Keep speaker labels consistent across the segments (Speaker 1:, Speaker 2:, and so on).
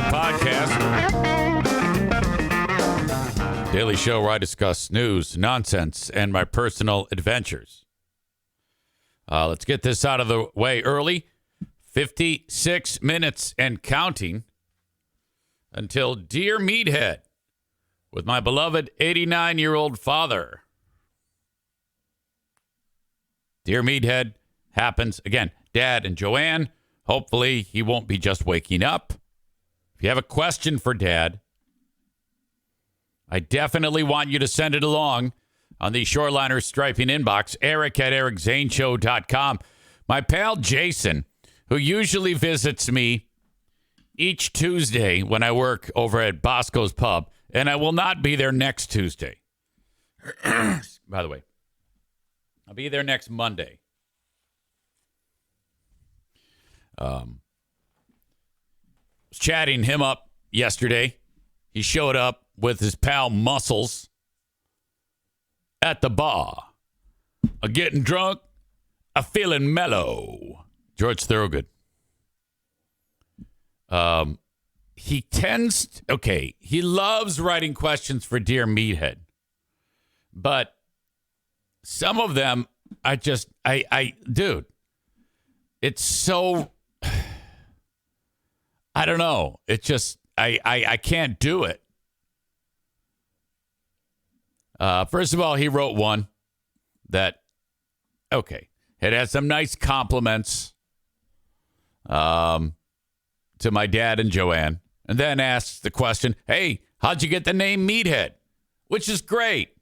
Speaker 1: podcast. Daily show where I discuss news, nonsense, and my personal adventures. Let's get this out of the way early. 56 minutes and counting until Dear Meathead with my beloved 89-year-old father. Dear Meathead happens again. Dad and Joanne, hopefully he won't be just waking up. If you have a question for Dad, I definitely want you to send it along on the Shoreliner Striping inbox, eric@ericzaneshow.com. My pal Jason, who usually visits me each Tuesday when I work over at Bosco's Pub, and I will not be there next Tuesday. By the way, I'll be there next Monday. Was chatting him up yesterday. He showed up with his pal Muscles at the bar. I'm getting drunk. I'm feeling mellow. George Thorogood. He loves writing questions for Dear Meathead. But some of them, dude, it's so, I don't know. It just, I can't do it. First of all, he wrote one that, it had some nice compliments to my dad and Joanne, and then asks the question, hey, how'd you get the name Meathead? Which is great.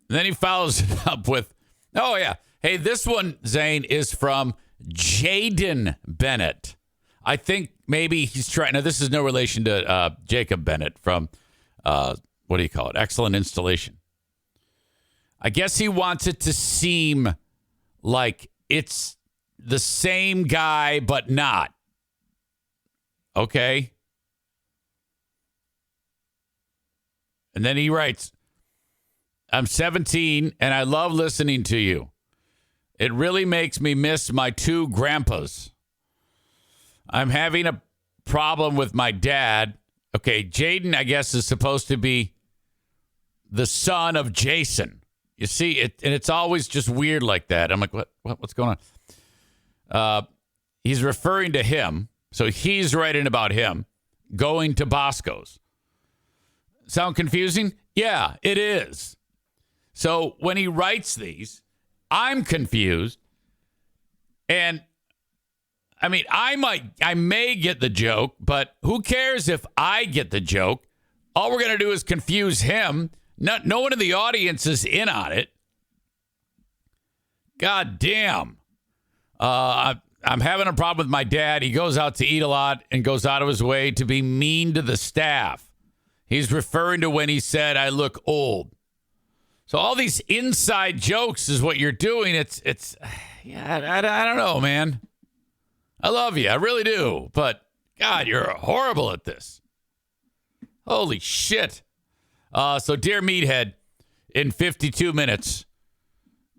Speaker 1: And then he follows it up with, hey, this one, Zane, is from Jaden Bennett. I think maybe he's trying. Now, this is no relation to Jacob Bennett from, Excellent Installation. I guess he wants it to seem like it's the same guy, but not. Okay. And then he writes, I'm 17 and I love listening to you. It really makes me miss my two grandpas. I'm having a problem with my dad. Okay, Jaden, I guess, is supposed to be the son of Jason. You see, it's always just weird like that. I'm like, what's going on? He's referring to him, so he's writing about him going to Bosco's. Sound confusing? Yeah, it is. So when he writes these, I'm confused. And I mean, I may get the joke, but who cares if I get the joke? All we're going to do is confuse him. No one in the audience is in on it. God damn. I'm having a problem with my dad. He goes out to eat a lot and goes out of his way to be mean to the staff. He's referring to when he said, I look old. So all these inside jokes is what you're doing. I don't know, man. I love you. I really do. But, God, you're horrible at this. Holy shit. So, Dear Meathead, in 52 minutes,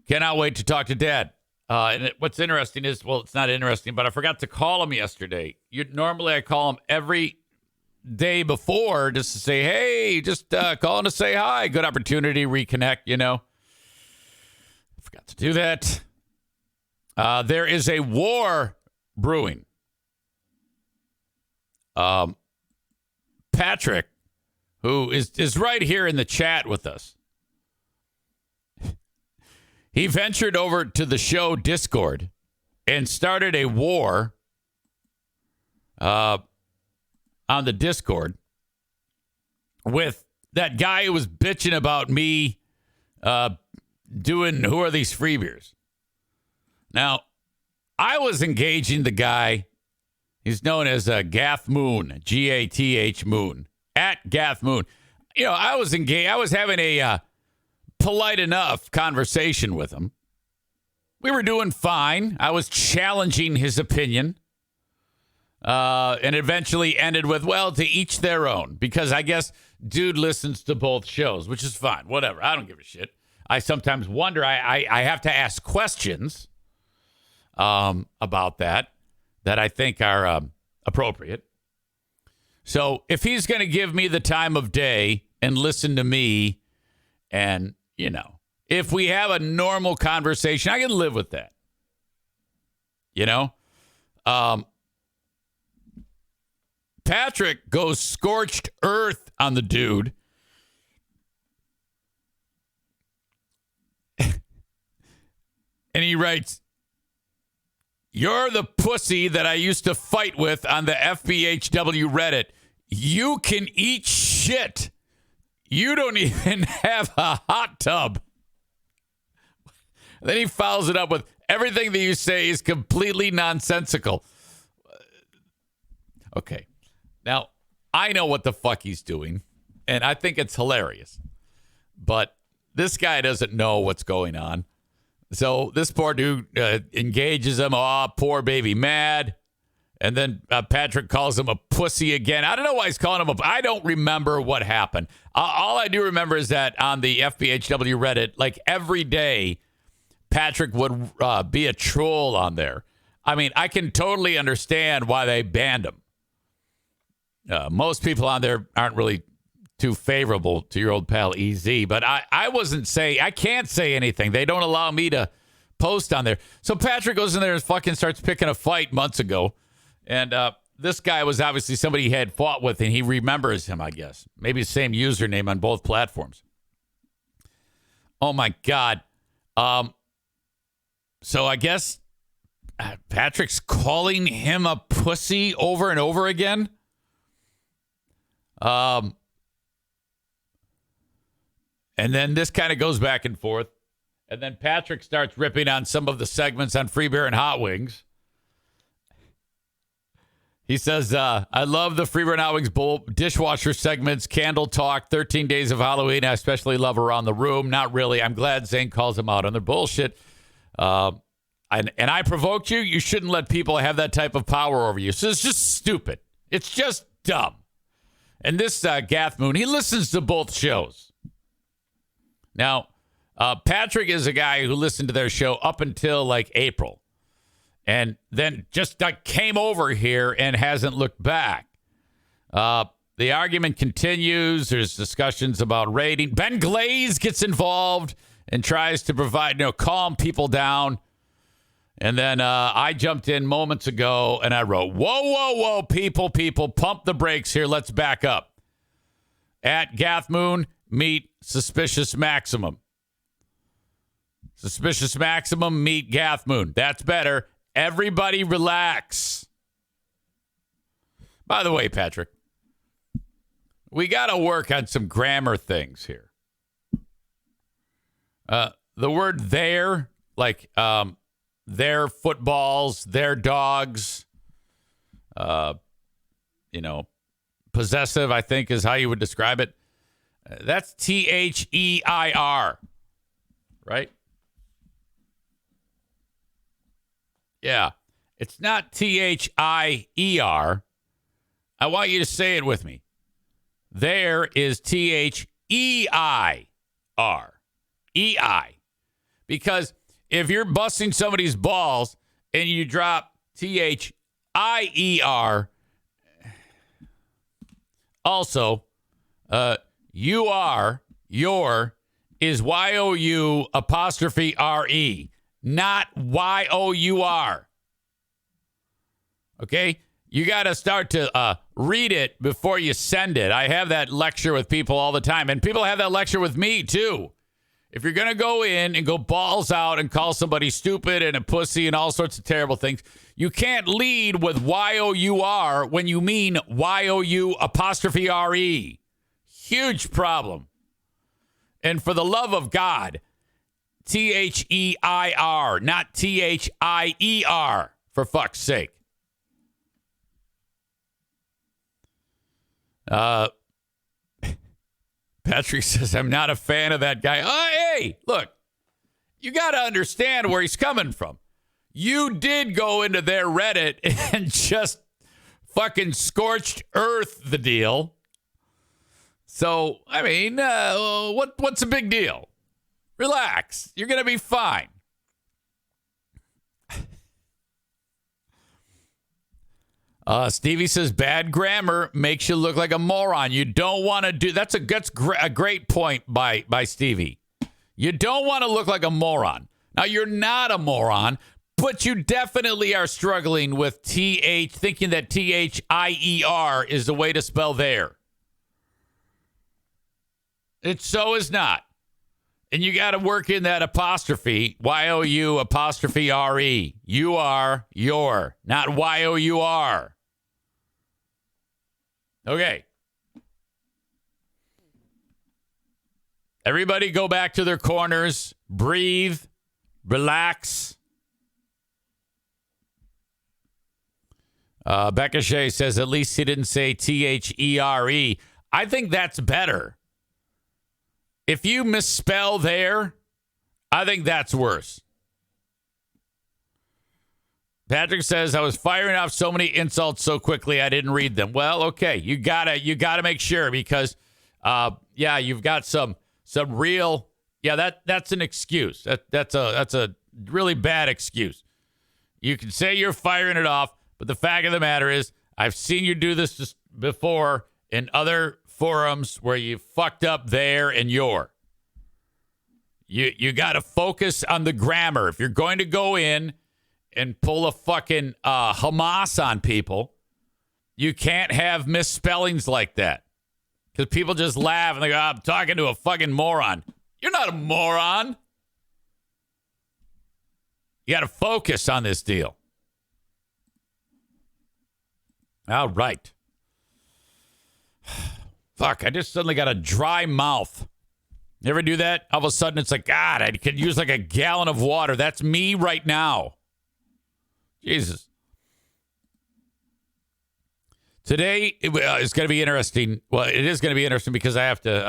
Speaker 1: cannot wait to talk to Dad. And what's interesting is, it's not interesting, but I forgot to call him yesterday. Normally, I call him every day before just to say, hey, just calling to say hi. Good opportunity, reconnect, Forgot to do that. There is a war brewing. Patrick, who is right here in the chat with us, he ventured over to the show Discord and started a war on the Discord with that guy who was bitching about me doing Who Are These Free Beers. Now, I was engaging the guy. He's known as Gath Moon, Gath Moon, at Gath Moon. I was engaged. I was having a polite enough conversation with him. We were doing fine. I was challenging his opinion. And eventually ended with, to each their own. Because I guess dude listens to both shows, which is fine. Whatever. I don't give a shit. I sometimes wonder. I have to ask questions about that I think are appropriate. So if he's going to give me the time of day and listen to me and, if we have a normal conversation, I can live with that. Patrick goes scorched earth on the dude. And he writes, "You're the pussy that I used to fight with on the FBHW Reddit. You can eat shit. You don't even have a hot tub." Then he follows it up with, "Everything that you say is completely nonsensical." Okay. Now, I know what the fuck he's doing, and I think it's hilarious. But this guy doesn't know what's going on. So this poor dude engages him. Oh, poor baby mad. And then Patrick calls him a pussy again. I don't know why he's calling him I don't remember what happened. All I do remember is that on the FBHW Reddit, like every day, Patrick would be a troll on there. I mean, I can totally understand why they banned him. Most people on there aren't really too favorable to your old pal EZ, but I can't say anything. They don't allow me to post on there. So Patrick goes in there and fucking starts picking a fight months ago. And this guy was obviously somebody he had fought with, and he remembers him, I guess. Maybe the same username on both platforms. Oh, my God. So I guess Patrick's calling him a pussy over and over again. And then this kind of goes back and forth. And then Patrick starts ripping on some of the segments on Free Beer and Hot Wings. He says, "I love the Free Beer and Hot Wings bowl dishwasher segments, candle talk, 13 Days of Halloween. I especially love Around the Room. Not really. I'm glad Zane calls them out on their bullshit. And I provoked you. You shouldn't let people have that type of power over you." So it's just stupid. It's just dumb. And this Gath Moon, he listens to both shows. Now, Patrick is a guy who listened to their show up until like April. And then just came over here and hasn't looked back. The argument continues. There's discussions about rating. Ben Glaze gets involved and tries to provide, calm people down. And then I jumped in moments ago and I wrote, whoa, people, pump the brakes here. Let's back up. At Gath Moon, meet Suspicious Maximum. Suspicious Maximum, meet Gath Moon. That's better. Everybody relax. By the way, Patrick, we got to work on some grammar things here. The word "their," like their footballs, their dogs, possessive, I think is how you would describe it. That's THEIR, right? Yeah. It's not THIER. I want you to say it with me. There is THEIR. EI. Because if you're busting somebody's balls and you drop THIER, also, your is YOU apostrophe RE, not YOUR. Okay? You got to start to read it before you send it. I have that lecture with people all the time, and people have that lecture with me, too. If you're going to go in and go balls out and call somebody stupid and a pussy and all sorts of terrible things, you can't lead with YOUR when you mean YOU apostrophe RE. Huge problem. And for the love of God, THEIR, not THIER, for fuck's sake. Patrick says, "I'm not a fan of that guy." Oh, hey, look, you got to understand where he's coming from. You did go into their Reddit and just fucking scorched earth the deal. So, I mean, what's a big deal? Relax. You're going to be fine. Stevie says bad grammar makes you look like a moron. You don't want to do that's a great point by Stevie. You don't want to look like a moron. Now you're not a moron, but you definitely are struggling with thinking that THIER is the way to spell there. It so is not. And you got to work in that apostrophe, Y-O-U apostrophe R-E. You are, your, not Y-O-U-R. Okay. Everybody go back to their corners. Breathe. Relax. Becca Shea says, at least he didn't say T-H-E-R-E. I think that's better. If you misspell there, I think that's worse. Patrick says, I was firing off so many insults so quickly I didn't read them. Well, okay, you gotta make sure because you've got some real that's an excuse. That's a really bad excuse. You can say you're firing it off, but the fact of the matter is I've seen you do this just before in other forums where you fucked up there and your. You got to focus on the grammar. If you're going to go in and pull a fucking Hamas on people, you can't have misspellings like that. Because people just laugh and they go, I'm talking to a fucking moron. You're not a moron. You got to focus on this deal. All right. Fuck, I just suddenly got a dry mouth. You ever do that? All of a sudden, it's like, God, I could use like a gallon of water. That's me right now. Jesus. Today is going to be interesting. Well, it is going to be interesting because I have to,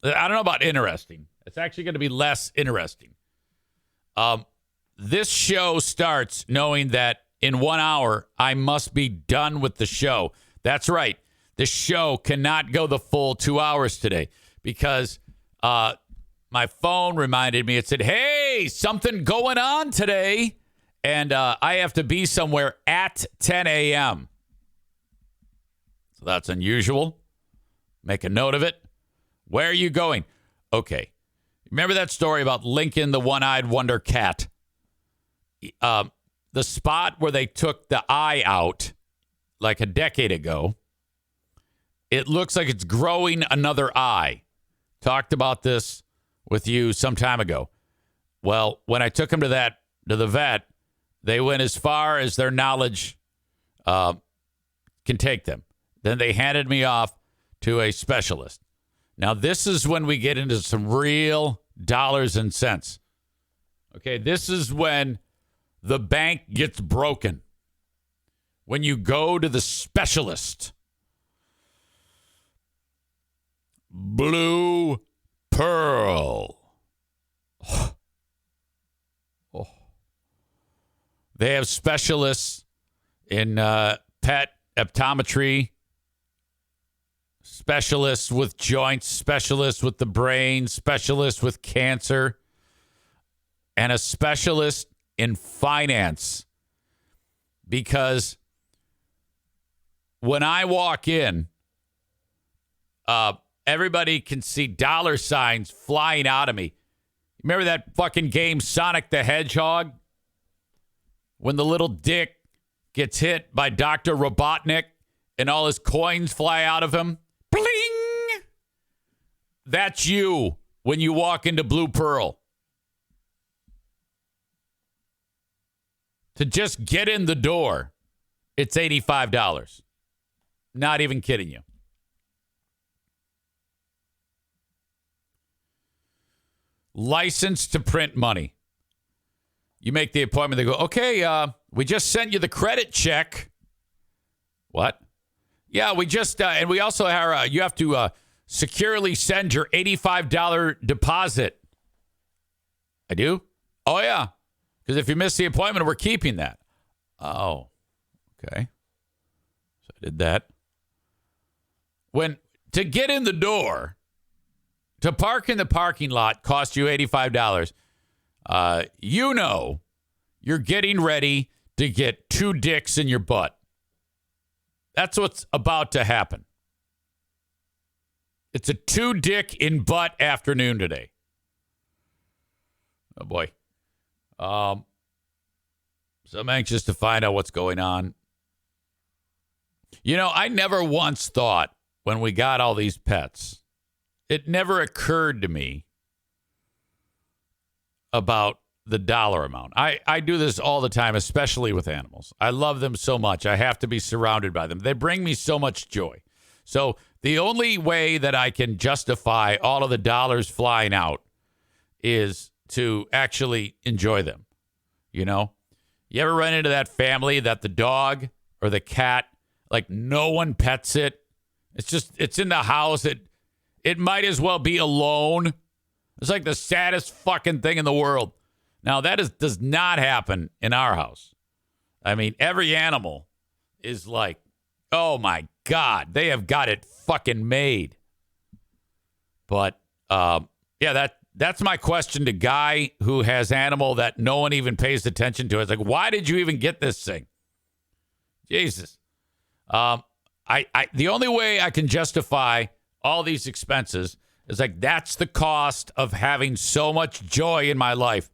Speaker 1: I don't know about interesting. It's actually going to be less interesting. This show starts knowing that in 1 hour, I must be done with the show. That's right. The show cannot go the full 2 hours today because my phone reminded me. It said, hey, something going on today. And I have to be somewhere at 10 a.m. So that's unusual. Make a note of it. Where are you going? Okay. Remember that story about Lincoln, the one-eyed wonder cat? The spot where they took the eye out like a decade ago, it looks like it's growing another eye. Talked about this with you some time ago. Well, when I took him to the vet, they went as far as their knowledge can take them. Then they handed me off to a specialist. Now, this is when we get into some real dollars and cents. Okay, this is when the bank gets broken. When you go to the specialist. Blue Pearl. Oh. They have specialists in pet optometry, specialists with joints, specialists with the brain, specialists with cancer, and a specialist in finance. Because when I walk in, everybody can see dollar signs flying out of me. Remember that fucking game Sonic the Hedgehog? When the little dick gets hit by Dr. Robotnik and all his coins fly out of him? Bling! That's you when you walk into Blue Pearl. To just get in the door, it's $85. Not even kidding you. License to print money. You make the appointment. They go, okay, we just sent you the credit check. What? Yeah, we just, and we also have, you have to securely send your $85 deposit. I do? Oh, yeah. Because if you miss the appointment, we're keeping that. Oh, okay. So I did that. To get in the door, to park in the parking lot cost you $85. You're getting ready to get two dicks in your butt. That's what's about to happen. It's a 2-dick in butt afternoon today. Oh, boy. So I'm anxious to find out what's going on. You know, I never once thought when we got all these pets, it never occurred to me about the dollar amount. I do this all the time, especially with animals. I love them so much. I have to be surrounded by them. They bring me so much joy. So the only way that I can justify all of the dollars flying out is to actually enjoy them. You know, you ever run into that family that the dog or the cat, like no one pets it? It's in the house. It might as well be alone. It's like the saddest fucking thing in the world. Now, that does not happen in our house. I mean, every animal is like, oh, my God, they have got it fucking made. But, yeah, that's my question to Guy who has animal that no one even pays attention to. It's like, why did you even get this thing? Jesus. The only way I can justify all these expenses is like, that's the cost of having so much joy in my life.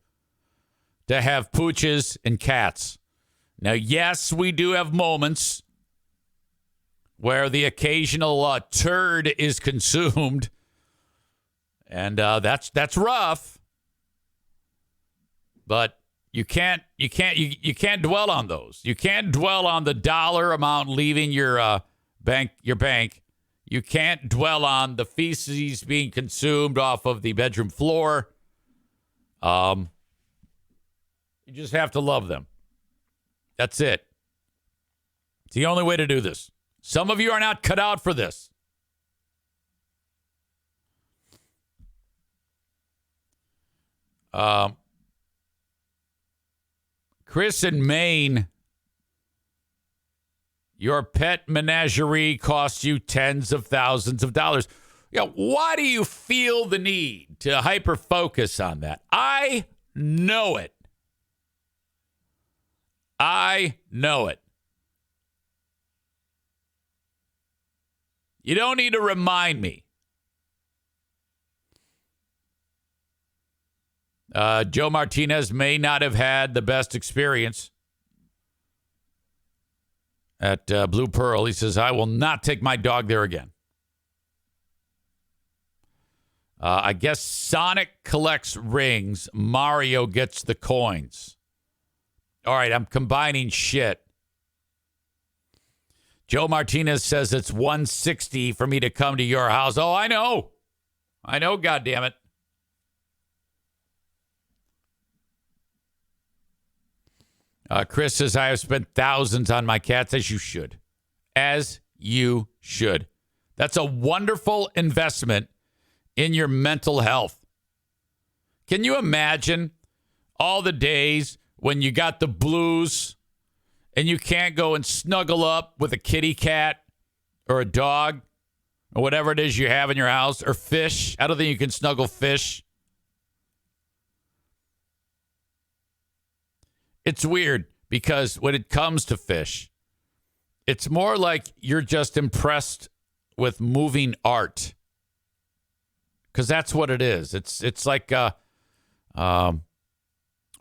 Speaker 1: To have pooches and cats. Now, yes, we do have moments where the occasional turd is consumed, and that's rough. But you can't dwell on those. You can't dwell on the dollar amount leaving your bank. You can't dwell on the feces being consumed off of the bedroom floor. You just have to love them. That's it. It's the only way to do this. Some of you are not cut out for this. Chris in Maine, your pet menagerie costs you tens of thousands of dollars. Yeah, why do you feel the need to hyper focus on that? I know it. I know it. You don't need to remind me. Joe Martinez may not have had the best experience at Blue Pearl. He says, I will not take my dog there again. I guess Sonic collects rings. Mario gets the coins. All right, I'm combining shit. Joe Martinez says it's $160 for me to come to your house. Oh, I know. I know, goddammit. Chris says, I have spent thousands on my cats, as you should. As you should. That's a wonderful investment in your mental health. Can you imagine all the days when you got the blues and you can't go and snuggle up with a kitty cat or a dog or whatever it is you have in your house, or fish? I don't think you can snuggle fish. It's weird because when it comes to fish, it's more like you're just impressed with moving art. Because that's what it is. It's like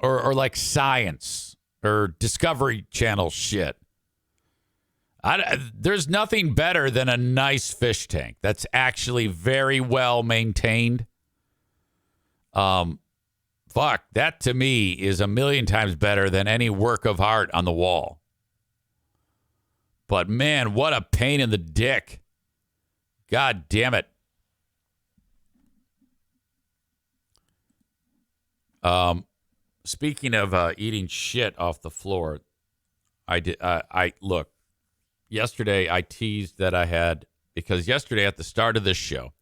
Speaker 1: or like science or Discovery Channel shit. There's nothing better than a nice fish tank that's actually very well maintained. Fuck, that to me is a million times better than any work of art on the wall. But man, what a pain in the dick. God damn it. Speaking of eating shit off the floor, look, yesterday I teased that I had, because yesterday at the start of this show,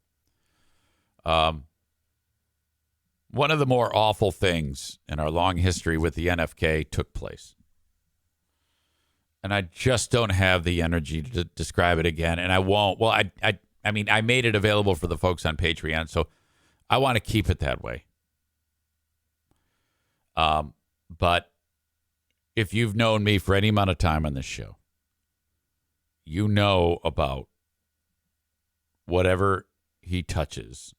Speaker 1: one of the more awful things in our long history with the NFK took place. And I just don't have the energy to describe it again, and I won't. Well, I mean, I made it available for the folks on Patreon, so I want to keep it that way. But if you've known me for any amount of time on this show, you know about whatever he touches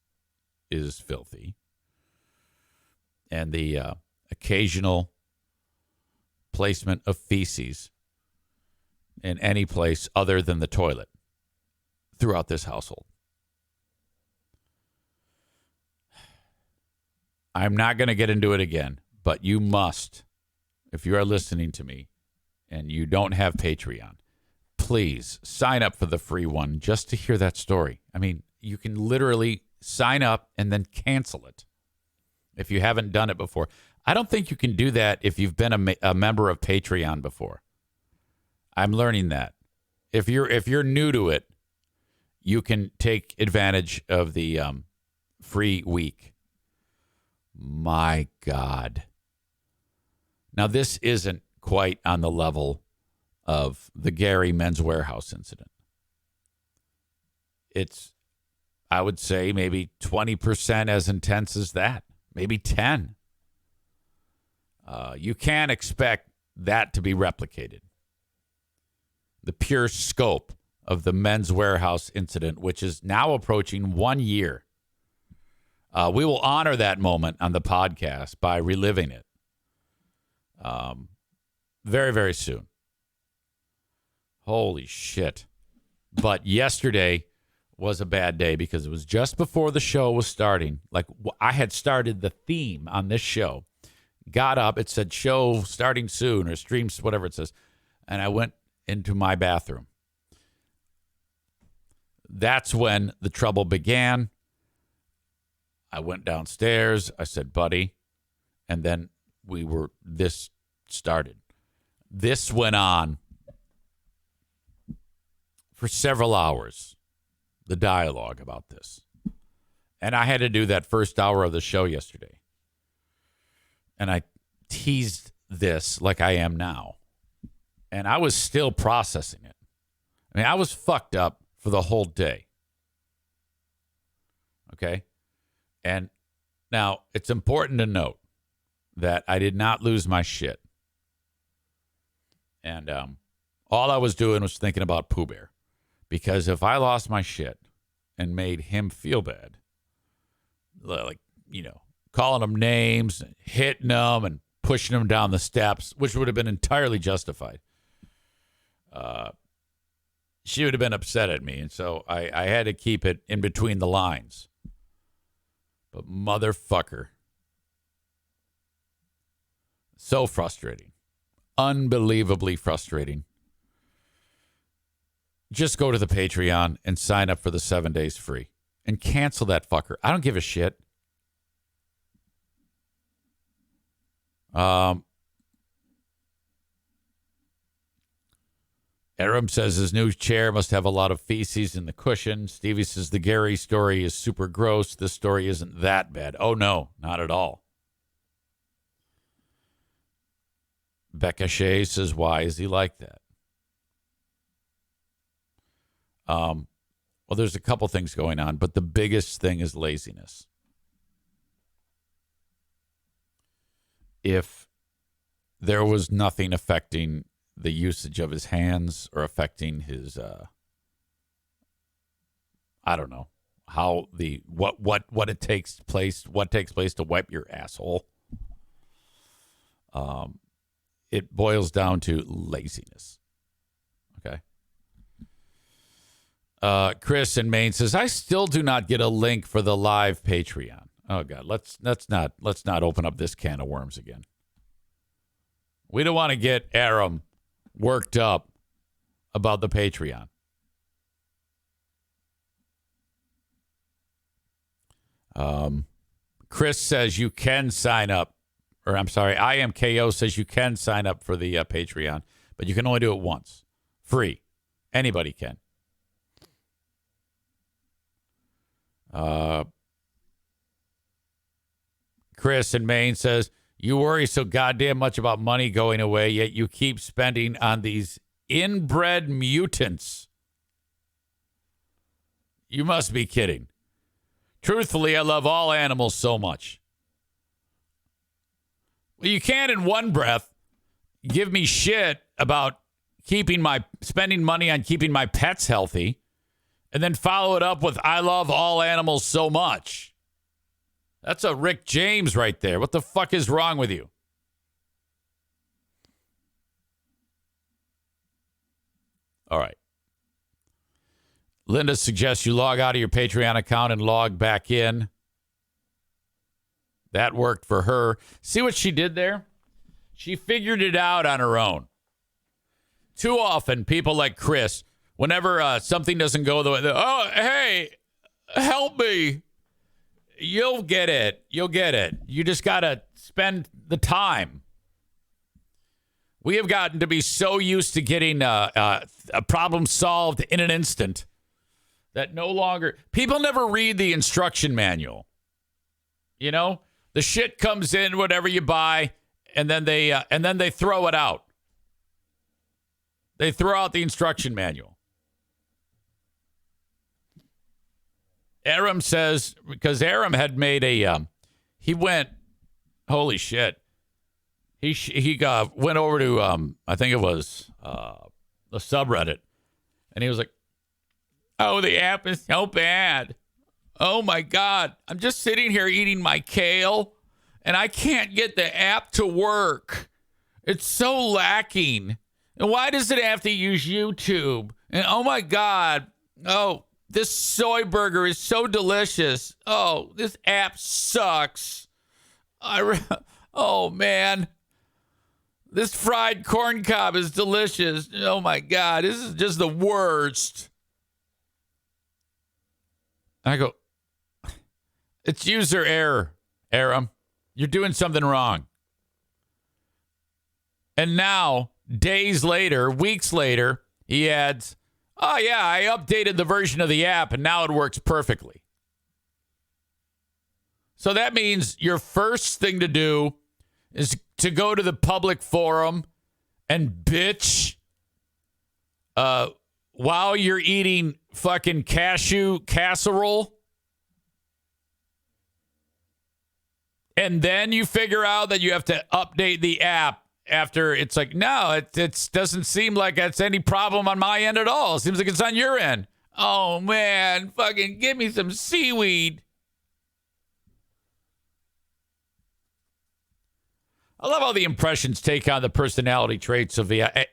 Speaker 1: is filthy. And the occasional placement of feces in any place other than the toilet throughout this household. I'm not going to get into it again, but you must, if you are listening to me and you don't have Patreon, please sign up for the free one just to hear that story. I mean, you can literally sign up and then cancel it if you haven't done it before. I don't think you can do that if you've been a member of Patreon before. I'm learning that. If you're new to it, you can take advantage of the free week. My God. Now, this isn't quite on the level of the Gary Men's Warehouse incident. It's, I would say, maybe 20% as intense as that. Maybe 10. You can't expect that to be replicated. The pure scope of the Men's Warehouse incident, which is now approaching 1 year. We will honor that moment on the podcast by reliving it very, very soon. Holy shit. But yesterday was a bad day because it was just before the show was starting. Like, I had started the theme on this show. Got up, it said show starting soon or streams, whatever it says. And I went into my bathroom. That's when the trouble began. I went downstairs. I said, buddy. And then this started. This went on for several hours, the dialogue about this. And I had to do that first hour of the show yesterday. And I teased this like I am now. And I was still processing it. I mean, I was fucked up for the whole day. Okay? And now it's important to note that I did not lose my shit. And all I was doing was thinking about Pooh Bear. Because if I lost my shit and made him feel bad, like, calling him names, hitting him, and pushing him down the steps, which would have been entirely justified, she would have been upset at me. And so I had to keep it in between the lines. But motherfucker. So frustrating. Unbelievably frustrating. Just go to the Patreon and sign up for the 7 days free. And cancel that fucker. I don't give a shit. Aram says his new chair must have a lot of feces in the cushion. Stevie says the Gary story is super gross. This story isn't that bad. Oh, no, not at all. Becca Shea says, why is he like that? Well, there's a couple things going on, but the biggest thing is laziness. If there was nothing affecting the usage of his hands or affecting his, I don't know how what takes place to wipe your asshole. It boils down to laziness. Okay. Chris in Maine says, I still do not get a link for the live Patreon. Oh God, let's not open up this can of worms again. We don't want to get Aram worked up about the Patreon. Chris says you can sign up, or I'm sorry, IMKO says you can sign up for the Patreon, but you can only do it once. Free. Anybody can. Chris in Maine says, you worry so goddamn much about money going away, yet you keep spending on these inbred mutants. You must be kidding. Truthfully, I love all animals so much. Well, you can't in one breath give me shit about spending money on keeping my pets healthy, and then follow it up with I love all animals so much. That's a Rick James right there. What the fuck is wrong with you? All right. Linda suggests you log out of your Patreon account and log back in. That worked for her. See what she did there? She figured it out on her own. Too often, people like Chris, whenever something doesn't go the way, oh, hey, help me. You'll get it. You'll get it. You just got to spend the time. We have gotten to be so used to getting a problem solved in an instant that no longer, people never read the instruction manual. You know, the shit comes in, whatever you buy, and then they throw it out. They throw out the instruction manual. Aram says, because Aram had made he went, holy shit. He went over to, I think it was the subreddit, and he was like, oh, the app is so bad. Oh, my God. I'm just sitting here eating my kale, and I can't get the app to work. It's so lacking. And why does it have to use YouTube? And, oh, my God. Oh, this soy burger is so delicious. Oh, this app sucks. Oh, man. This fried corn cob is delicious. Oh, my God. This is just the worst. I go, it's user error, Aram. You're doing something wrong. And now, days later, weeks later, he adds, oh, yeah, I updated the version of the app, and now it works perfectly. So that means your first thing to do is to go to the public forum and bitch while you're eating fucking cashew casserole. And then you figure out that you have to update the app after it's like, no, it doesn't seem like it's any problem on my end at all. It seems like it's on your end. Oh, man, fucking give me some seaweed. I love how the impressions take on the personality traits of the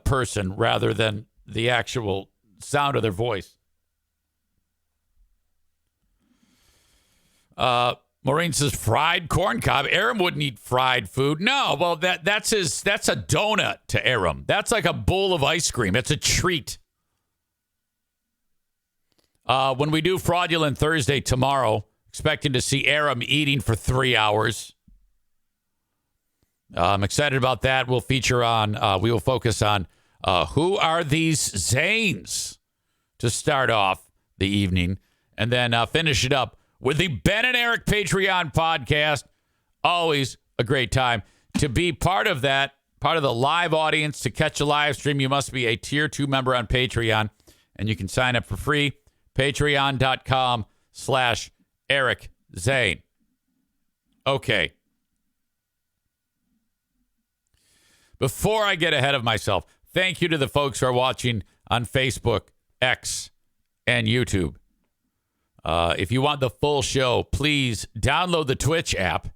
Speaker 1: person rather than the actual sound of their voice. Maureen says fried corn cob. Aram wouldn't eat fried food. No, well that's a donut to Aram. That's like a bowl of ice cream. It's a treat. When we do Fraudulent Thursday tomorrow, expecting to see Aram eating for 3 hours. I'm excited about that. We'll feature on, we will focus on who are these Zanes to start off the evening, and then finish it up with the Ben and Eric Patreon podcast. Always a great time. To be part of that, part of the live audience, to catch a live stream, you must be a Tier 2 member on Patreon, and you can sign up for free. Patreon.com/Eric Zane. Okay. Before I get ahead of myself, thank you to the folks who are watching on Facebook, X, and YouTube. If you want the full show, please download the Twitch app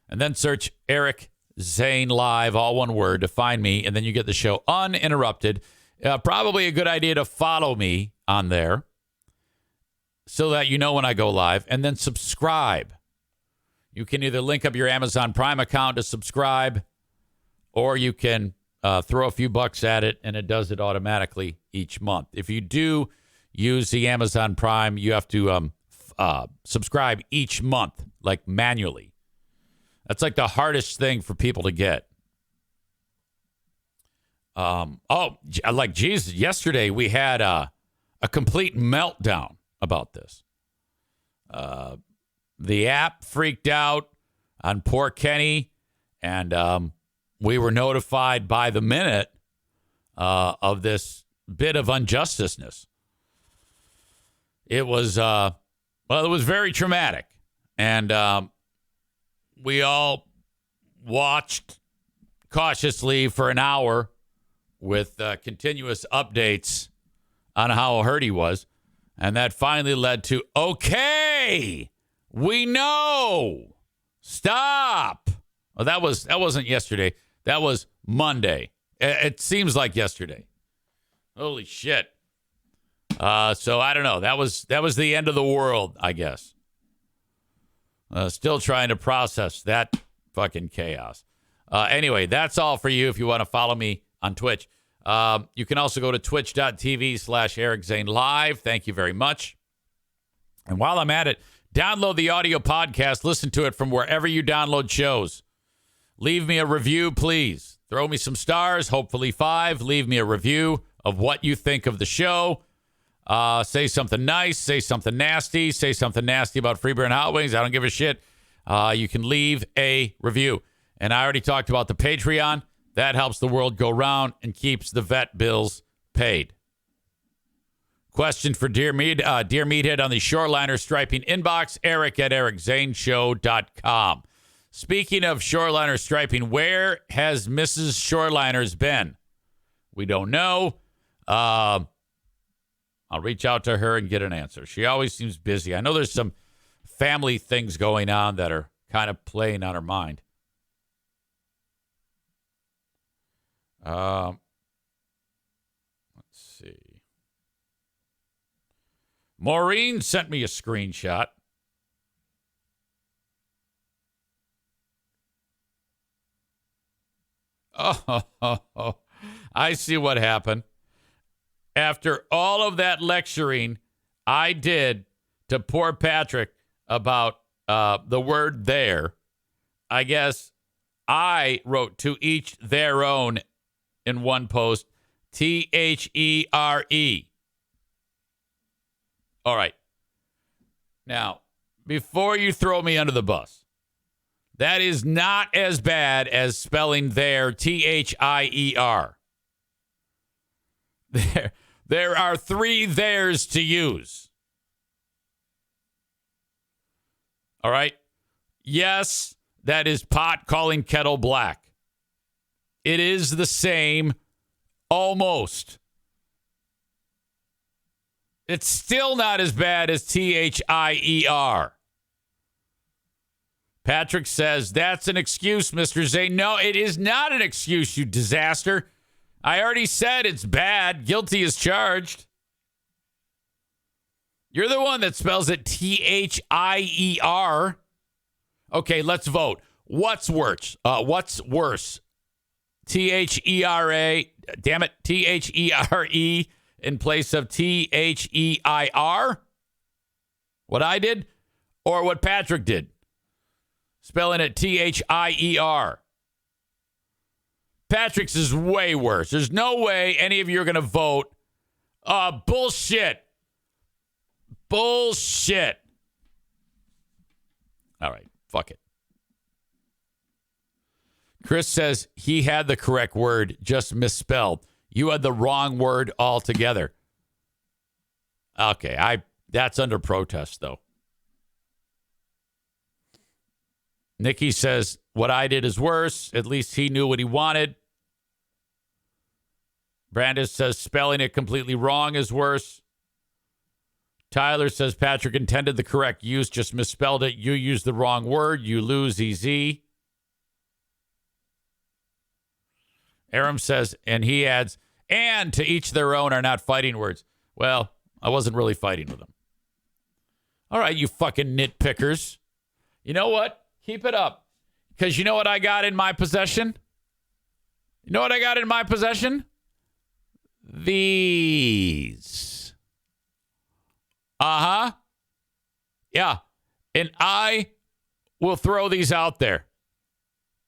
Speaker 1: and then search Eric Zane Live, all one word, to find me, and then you get the show uninterrupted. Probably a good idea to follow me on there so that you know when I go live, and then subscribe. You can either link up your Amazon Prime account to subscribe, or you can throw a few bucks at it, and it does it automatically each month. If you do use the Amazon Prime, you have to subscribe each month, like manually. That's like the hardest thing for people to get. Like, Jesus, yesterday we had a complete meltdown about this. The app freaked out on poor Kenny, and we were notified by the minute of this bit of injusticeness. It was, it was very traumatic. And we all watched cautiously for an hour with continuous updates on how hurt he was. And that finally led to, okay, we know. Stop. Well, that wasn't yesterday. That was Monday. It seems like yesterday. Holy shit. So I don't know. That was the end of the world, I guess. Still trying to process that fucking chaos. Anyway, that's all for you if you want to follow me on Twitch. You can also go to twitch.tv/Eric Zane Live. Thank you very much. And while I'm at it, download the audio podcast. Listen to it from wherever you download shows. Leave me a review, please. Throw me some stars, hopefully 5. Leave me a review of what you think of the show. Say something nice. Say something nasty. Say something nasty about Free Beer and Hot Wings. I don't give a shit. You can leave a review. And I already talked about the Patreon. That helps the world go round and keeps the vet bills paid. Question for Dear Meathead on the Shoreliner Striping inbox, eric@ericzaneshow.com. Speaking of Shoreliner Striping, where has Mrs. Shoreliners been? We don't know. I'll reach out to her and get an answer. She always seems busy. I know there's some family things going on that are kind of playing on her mind. Let's see. Maureen sent me a screenshot. Oh, I see what happened. After all of that lecturing I did to poor Patrick about the word there, I guess I wrote to each their own in one post, THERE. All right. Now, before you throw me under the bus, that is not as bad as spelling there, THIER. There are 3 theirs to use. All right? Yes, that is pot calling kettle black. It is the same, almost. It's still not as bad as THIER. Patrick says, that's an excuse, Mr. Zane. No, it is not an excuse, you disaster. I already said it's bad. Guilty as charged. You're the one that spells it THIER. Okay, let's vote. What's worse? THERA, damn it, THERE in place of THEIR? What I did? Or what Patrick did? Spelling it THIER. Patrick's is way worse. There's no way any of you are going to vote. Bullshit. Bullshit. All right, fuck it. Chris says he had the correct word, just misspelled. You had the wrong word altogether. Okay, that's under protest, though. Nikki says, what I did is worse. At least he knew what he wanted. Brandis says, spelling it completely wrong is worse. Tyler says, Patrick intended the correct use, just misspelled it. You used the wrong word. You lose, EZ. Aram says, and he adds, and to each their own are not fighting words. Well, I wasn't really fighting with them. All right, you fucking nitpickers. You know what? Keep it up. Because you know what I got in my possession? You know what I got in my possession? These. Uh-huh. Yeah. And I will throw these out there.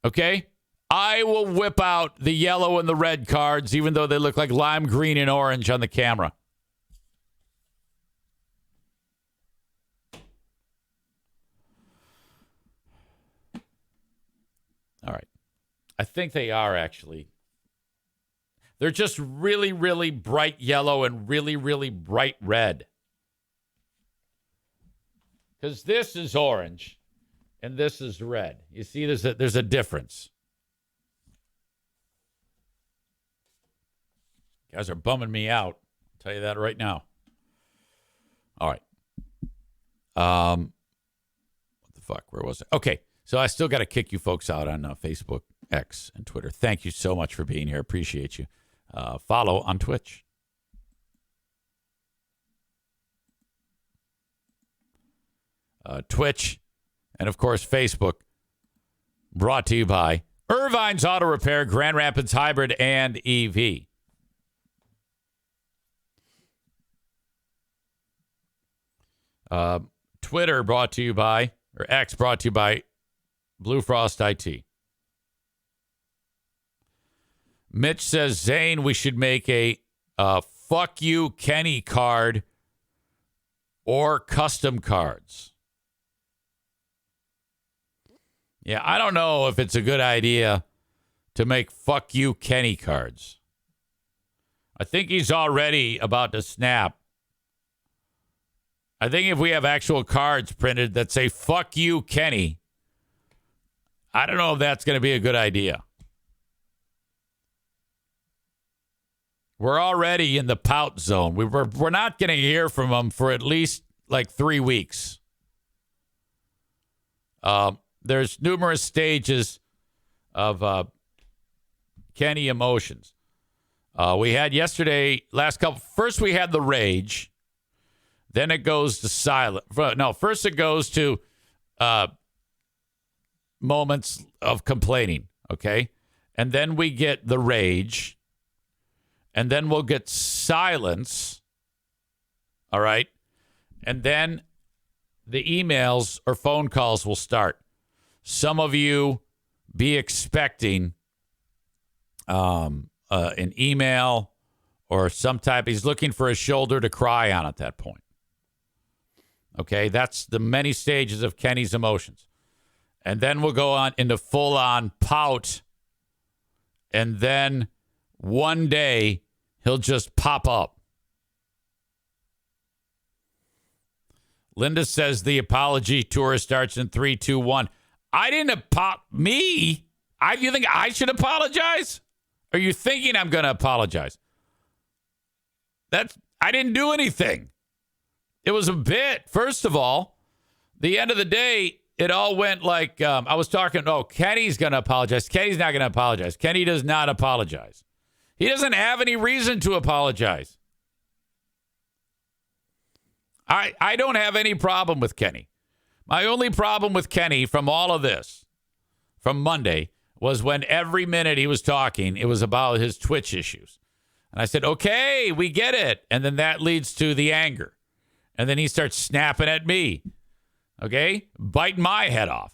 Speaker 1: Okay? I will whip out the yellow and the red cards, even though they look like lime green and orange on the camera. All right. I think they are, actually. They're just really, really bright yellow and really, really bright red. Because this is orange and this is red. You see, there's a difference. Guys are bumming me out. I'll tell you that right now. All right. What the fuck? Where was it? Okay. So I still got to kick you folks out on Facebook, X, and Twitter. Thank you so much for being here. Appreciate you. Follow on Twitch. Twitch, and of course, Facebook. Brought to you by Irvine's Auto Repair, Grand Rapids Hybrid and EV. Twitter brought to you by, or X brought to you by Blue Frost IT. Mitch says, Zane, we should make a fuck you Kenny card or custom cards. Yeah, I don't know if it's a good idea to make fuck you Kenny cards. I think he's already about to snap. I think if we have actual cards printed that say fuck you Kenny, I don't know if that's going to be a good idea. We're already in the pout zone. We're not going to hear from him for at least like 3 weeks. There's numerous stages of Kenny emotions. We had yesterday, first we had the rage. Then it goes to silent. No, first it goes to moments of complaining, okay? And then we get the rage. And then we'll get silence, all right? And then the emails or phone calls will start. Some of you be expecting an email or some type. He's looking for a shoulder to cry on at that point. Okay, that's the many stages of Kenny's emotions. And then we'll go on into full-on pout. And then one day, he'll just pop up. Linda says the apology tour starts in 3, 2, 1. I didn't me? You think I should apologize? Are you thinking I'm going to apologize? I didn't do anything. It was a bit. First of all, the end of the day, it all went like I was talking. Oh, Kenny's going to apologize. Kenny's not going to apologize. Kenny does not apologize. He doesn't have any reason to apologize. I don't have any problem with Kenny. My only problem with Kenny from all of this, from Monday, was when every minute he was talking, it was about his Twitch issues. And I said, okay, we get it. And then that leads to the anger. And then he starts snapping at me. Okay? Biting my head off.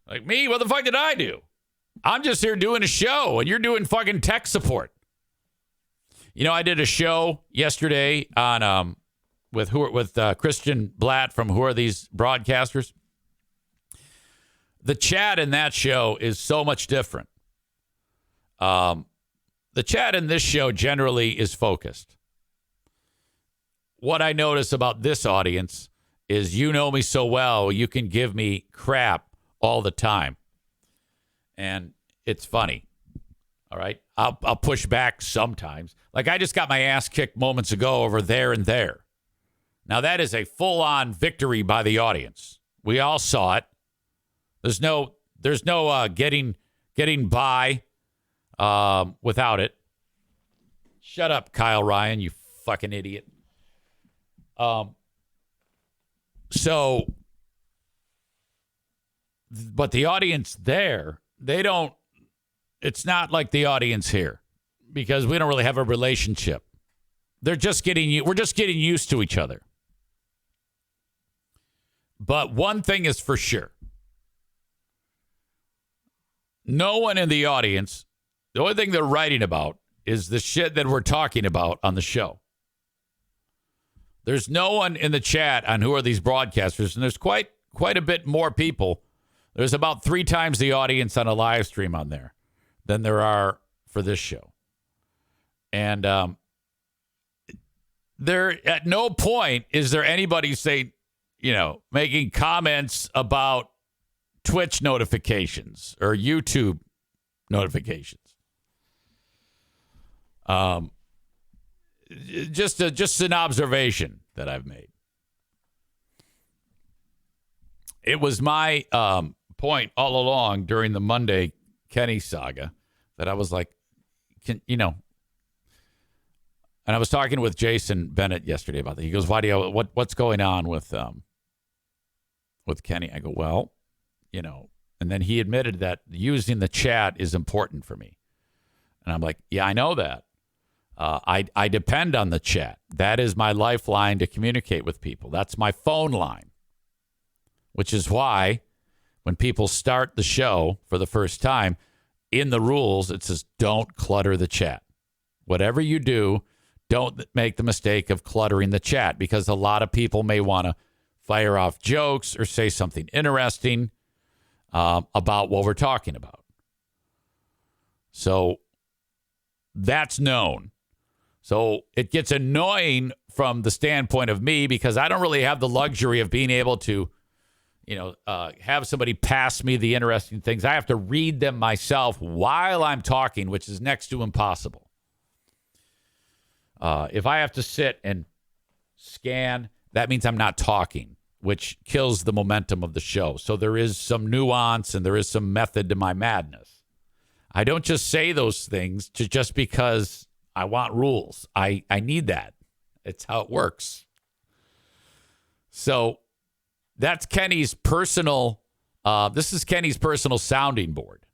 Speaker 1: Like, me? What the fuck did I do? I'm just here doing a show, and you're doing fucking tech support. You know, I did a show yesterday on with Christian Blatt from Who Are These Broadcasters. The chat in that show is so much different. The chat in this show generally is focused. What I notice about this audience is you know me so well, you can give me crap all the time. And it's funny. All right. I'll push back sometimes. Like I just got my ass kicked moments ago over there and there. Now that is a full-on victory by the audience. We all saw it. There's no getting by without it. Shut up, Kyle Ryan, you fucking idiot. But the audience there, it's not like the audience here because we don't really have a relationship. We're just getting used to each other. But one thing is for sure. No one in the audience, the only thing they're writing about is the shit that we're talking about on the show. There's no one in the chat on Who Are These Broadcasters, and there's quite a bit more people. There's about 3 times the audience on a live stream on there than there are for this show. And there, at no point is there anybody saying, making comments about Twitch notifications or YouTube notifications. just an observation that I've made. It was my point all along during the Monday Kenny saga that I was like, and I was talking with Jason Bennett yesterday about that. He goes, what's going on with Kenny? I go, well, and then he admitted that using the chat is important for me. And I'm like, yeah, I know that. I depend on the chat. That is my lifeline to communicate with people. That's my phone line, which is why when people start the show for the first time, in the rules, it says don't clutter the chat. Whatever you do, don't make the mistake of cluttering the chat, because a lot of people may want to fire off jokes or say something interesting about what we're talking about. So that's known. So it gets annoying from the standpoint of me, because I don't really have the luxury of being able to, have somebody pass me the interesting things. I have to read them myself while I'm talking, which is next to impossible. If I have to sit and scan, that means I'm not talking, which kills the momentum of the show. So there is some nuance and there is some method to my madness. I don't just say those things just because I want rules. I need that. It's how it works. So that's Kenny's personal, this is Kenny's personal sounding board.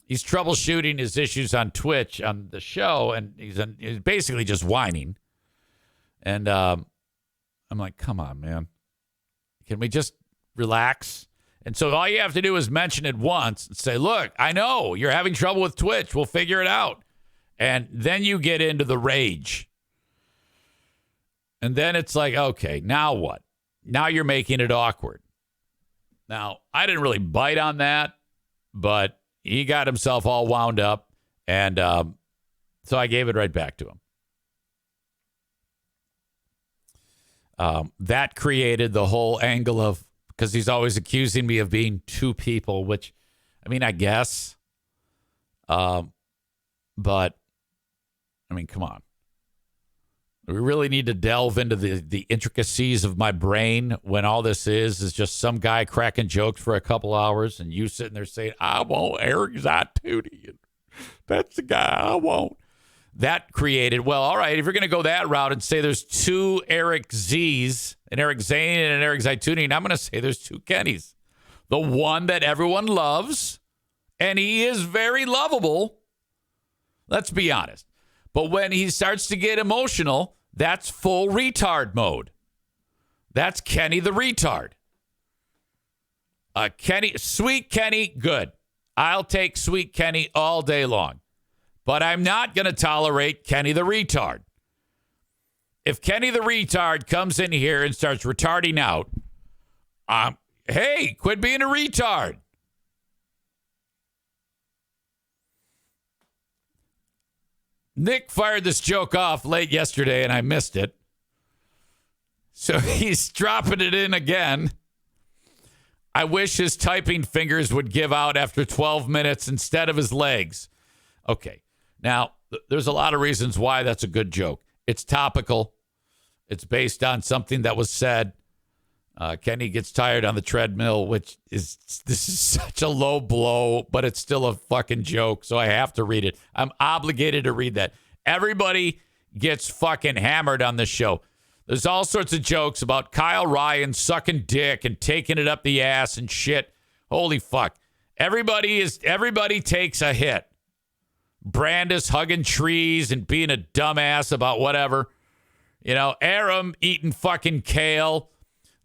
Speaker 1: He's troubleshooting his issues on Twitch on the show, and he's basically just whining. And I'm like, come on, man. Can we just relax? And so all you have to do is mention it once and say, look, I know you're having trouble with Twitch. We'll figure it out. And then you get into the rage. And then it's like, okay, now what? Now you're making it awkward. Now, I didn't really bite on that, but he got himself all wound up, and so I gave it right back to him. That created the whole angle of, because he's always accusing me of being two people, which, I mean, I guess. But, I mean, come on. We really need to delve into the intricacies of my brain when all this is just some guy cracking jokes for a couple hours and you sitting there saying, I want Eric Zatuti. That's the guy I want. That created, well, all right, if you're going to go that route and say there's two Eric Z's, an Eric Zane and an Eric Zatuti, and I'm going to say there's two Kennys. The one that everyone loves, and he is very lovable. Let's be honest. But when he starts to get emotional, that's full retard mode. That's Kenny the retard. Sweet Kenny, good. I'll take Sweet Kenny all day long. But I'm not going to tolerate Kenny the retard. If Kenny the retard comes in here and starts retarding out, hey, quit being a retard. Nick fired this joke off late yesterday, and I missed it. So he's dropping it in again. I wish his typing fingers would give out after 12 minutes instead of his legs. Okay. Now, there's a lot of reasons why that's a good joke. It's topical. It's based on something that was said. Kenny gets tired on the treadmill, this is such a low blow, but it's still a fucking joke, so I have to read it. I'm obligated to read that. Everybody gets fucking hammered on this show. There's all sorts of jokes about Kyle Ryan sucking dick and taking it up the ass and shit. Holy fuck. Everybody takes a hit. Brandis hugging trees and being a dumbass about whatever. Aram eating fucking kale.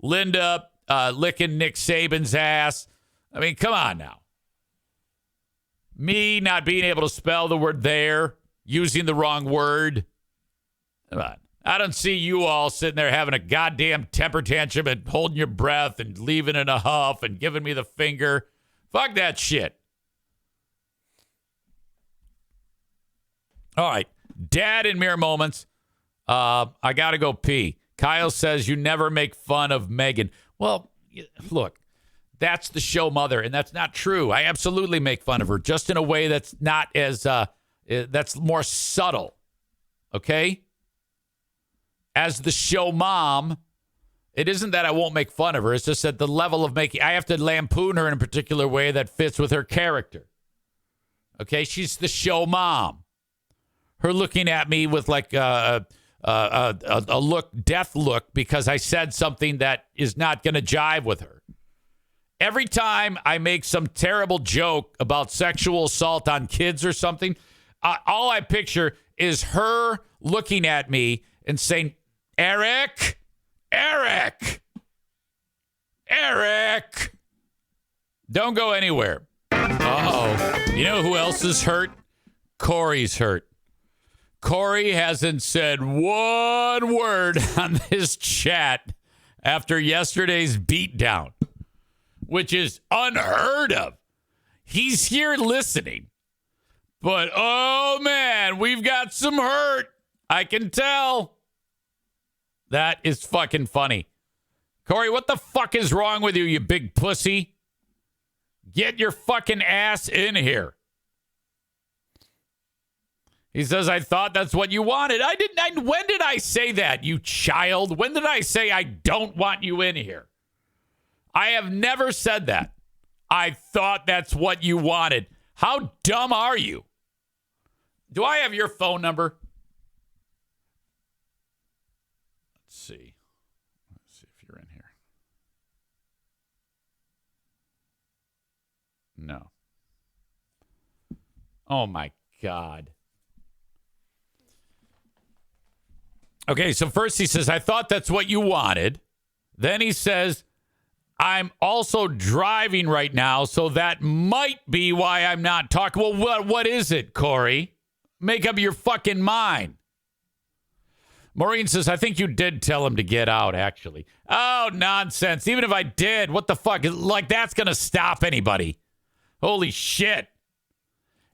Speaker 1: Linda licking Nick Saban's ass. I mean, come on now. Me not being able to spell the word there, using the wrong word. Come on. I don't see you all sitting there having a goddamn temper tantrum and holding your breath and leaving in a huff and giving me the finger. Fuck that shit. All right. Dad in mere moments. I got to go pee. Kyle says you never make fun of Megan. Well, look, that's the show mother, and that's not true. I absolutely make fun of her, just in a way that's not as That's more subtle. Okay? As the show mom, it isn't that I won't make fun of her. It's just that the level of making, I have to lampoon her in a particular way that fits with her character. Okay? She's the show mom. Her looking at me with like a death look because I said something that is not going to jive with her. Every time I make some terrible joke about sexual assault on kids or something, all I picture is her looking at me and saying, Eric, don't go anywhere. Oh, you know who else is hurt? Corey's hurt. Corey hasn't said one word on this chat after yesterday's beatdown, which is unheard of. He's here listening. But, oh, man, we've got some hurt. I can tell. That is fucking funny. Corey, what the fuck is wrong with you, you big pussy? Get your fucking ass in here. He says, I thought that's what you wanted. I didn't. When did I say that, you child? When did I say I don't want you in here? I have never said that. I thought that's what you wanted. How dumb are you? Do I have your phone number? Let's see. Let's see if you're in here. No. Oh, my God. Okay, so first he says, I thought that's what you wanted. Then he says, I'm also driving right now, so that might be why I'm not talking. Well, what is it, Corey? Make up your fucking mind. Maureen says, I think you did tell him to get out, actually. Oh, nonsense. Even if I did, what the fuck? Like, that's going to stop anybody. Holy shit.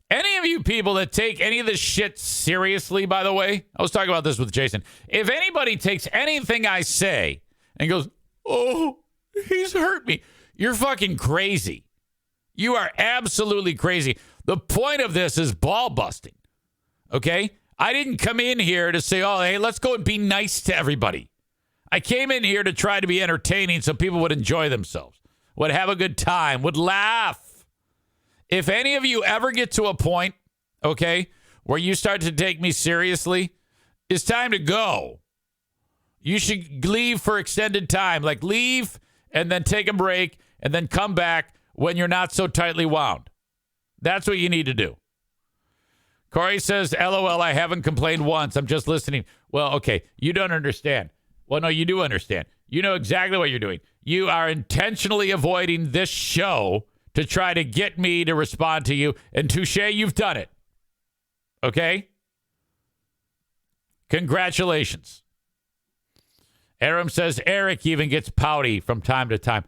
Speaker 1: Any of you people that take any of this shit seriously, by the way, I was talking about this with Jason. If anybody takes anything I say and goes, oh, he's hurt me, you're fucking crazy. You are absolutely crazy. The point of this is ball busting. Okay? I didn't come in here to say, oh, hey, let's go and be nice to everybody. I came in here to try to be entertaining so people would enjoy themselves, would have a good time, would laugh. If any of you ever get to a point, okay, where you start to take me seriously, it's time to go. You should leave for extended time. Like leave and then take a break and then come back when you're not so tightly wound. That's what you need to do. Corey says, LOL, I haven't complained once. I'm just listening. Well, okay, you don't understand. Well, no, you do understand. You know exactly what you're doing. You are intentionally avoiding this show to try to get me to respond to you. And touche, you've done it. Okay? Congratulations. Aram says, Eric even gets pouty from time to time.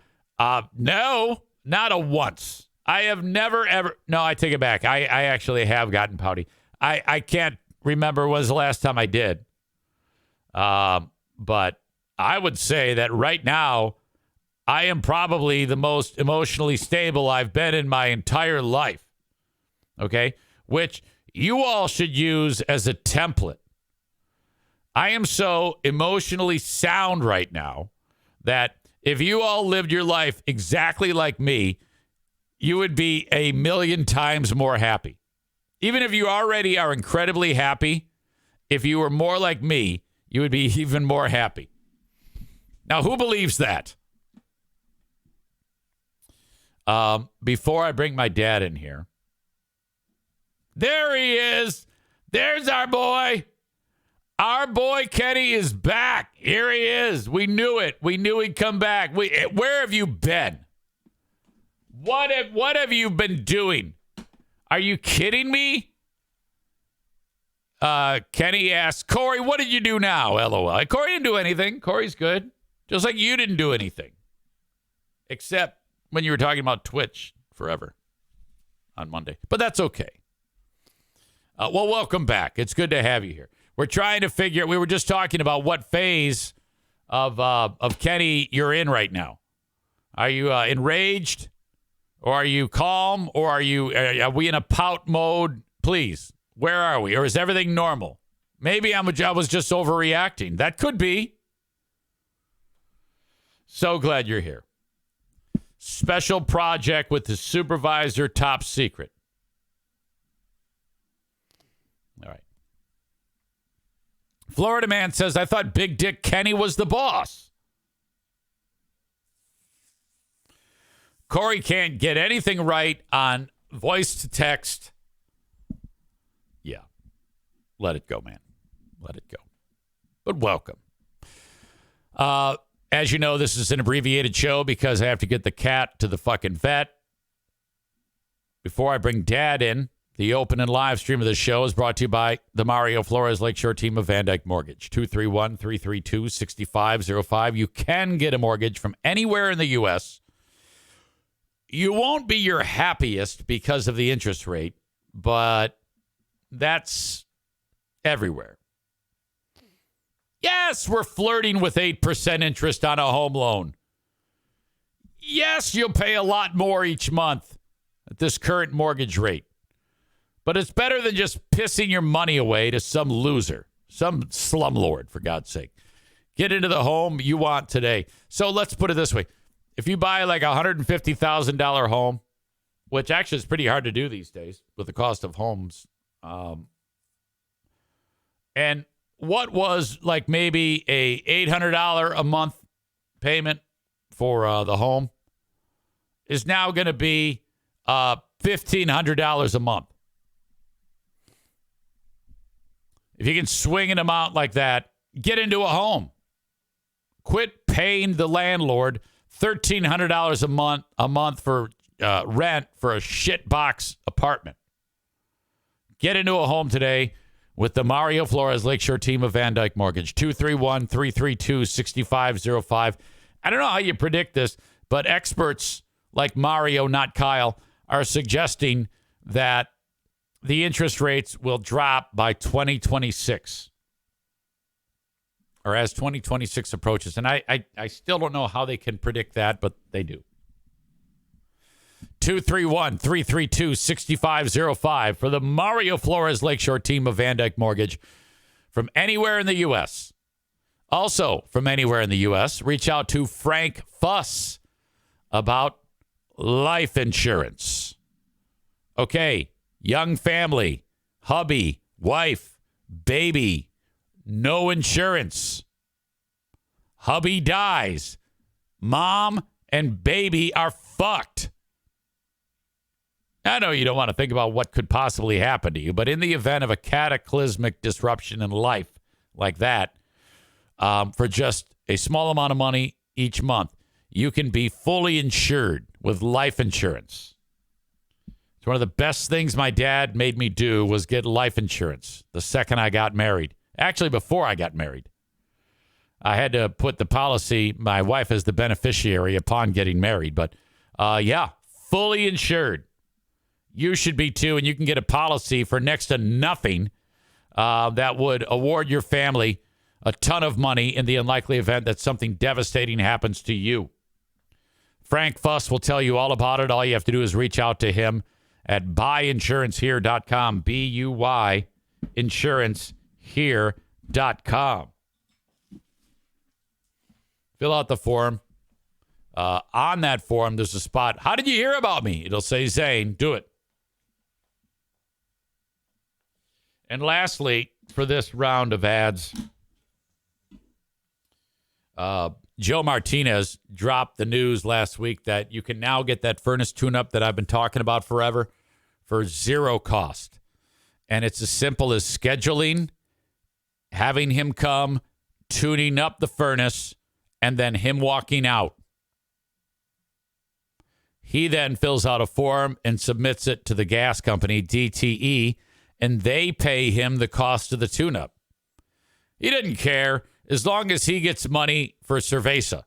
Speaker 1: No, not a once. I have never, ever. No, I take it back. I actually have gotten pouty. I can't remember when was the last time I did. But I would say that right now, I am probably the most emotionally stable I've been in my entire life. Okay? Which you all should use as a template. I am so emotionally sound right now that if you all lived your life exactly like me, you would be a million times more happy. Even if you already are incredibly happy, if you were more like me, you would be even more happy. Now, who believes that? Before I bring my dad in here. There he is. There's our boy. Our boy Kenny is back. Here he is. We knew it. We knew he'd come back. Where have you been? What have you been doing? Are you kidding me? Kenny asks, Corey, what did you do now? LOL. Corey didn't do anything. Corey's good. Just like you didn't do anything. Except when you were talking about Twitch forever on Monday. But that's okay. Well, welcome back. It's good to have you here. We're trying to figure, we were just talking about what phase of Kenny you're in right now. Are you enraged? Or are you calm? Or are we in a pout mode? Please, Where are we? Or is everything normal? Maybe I was just overreacting. That could be. So glad you're here. Special project with the supervisor, top secret. All right. Florida man says, I thought Big Dick Kenny was the boss. Corey can't get anything right on voice to text. Yeah. Let it go, man. Let it go. But welcome. As you know, this is an abbreviated show because I have to get the cat to the fucking vet. Before I bring Dad in, the open and live stream of the show is brought to you by the Mario Flores Lakeshore team of Van Dyke Mortgage. 231-332-6505. You can get a mortgage from anywhere in the U.S. You won't be your happiest because of the interest rate, but that's everywhere. Yes, we're flirting with 8% interest on a home loan. Yes, you'll pay a lot more each month at this current mortgage rate. But it's better than just pissing your money away to some loser, some slumlord, for God's sake. Get into the home you want today. So let's put it this way. If you buy like a $150,000 home, which actually is pretty hard to do these days with the cost of homes, and what was like maybe a $800 a month payment for the home is now going to be $1,500 a month. If you can swing an amount like that, get into a home. Quit paying the landlord $1,300 a month for rent for a shit box apartment. Get into a home today with the Mario Flores Lakeshore team of Van Dyke Mortgage. 231-332-6505. I don't know how you predict this, but experts like Mario, not Kyle, are suggesting that the interest rates will drop by 2026. Or as 2026 approaches. And I still don't know how they can predict that, but they do. 231-332-6505 for the Mario Flores Lakeshore team of Van Dyke Mortgage from anywhere in the U.S. Also from anywhere in the U.S., reach out to Frank Fuss about life insurance. Okay, young family, hubby, wife, baby, no insurance. Hubby dies. Mom and baby are fucked. I know you don't want to think about what could possibly happen to you, but in the event of a cataclysmic disruption in life like that, for just a small amount of money each month, you can be fully insured with life insurance. It's one of the best things my dad made me do was get life insurance the second I got married. Actually, before I got married. I had to put the policy, my wife as the beneficiary upon getting married. But, yeah, fully insured. You should be too, and you can get a policy for next to nothing that would award your family a ton of money in the unlikely event that something devastating happens to you. Frank Fuss will tell you all about it. All you have to do is reach out to him at buyinsurancehere.com, B-U-Y, insurancehere.com. Fill out the form. On that form, there's a spot. How did you hear about me? It'll say Zane. Do it. And lastly, for this round of ads, Joe Martinez dropped the news last week that you can now get that furnace tune-up that I've been talking about forever for zero cost. And it's as simple as scheduling, having him come, tuning up the furnace, and then him walking out. He then fills out a form and submits it to the gas company, DTE, and they pay him the cost of the tune-up. He didn't care as long as he gets money for Cerveza.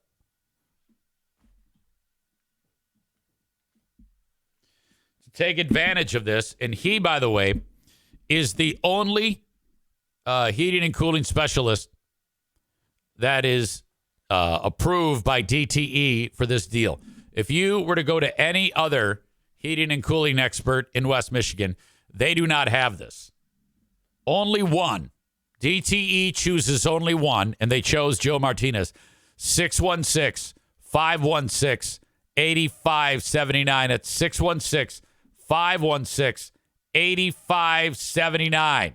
Speaker 1: To take advantage of this, and he, by the way, is the only heating and cooling specialist that is approved by DTE for this deal. If you were to go to any other heating and cooling expert in West Michigan, they do not have this. Only one. DTE chooses only one, and they chose Joe Martinez. 616-516-8579. That's 616-516-8579.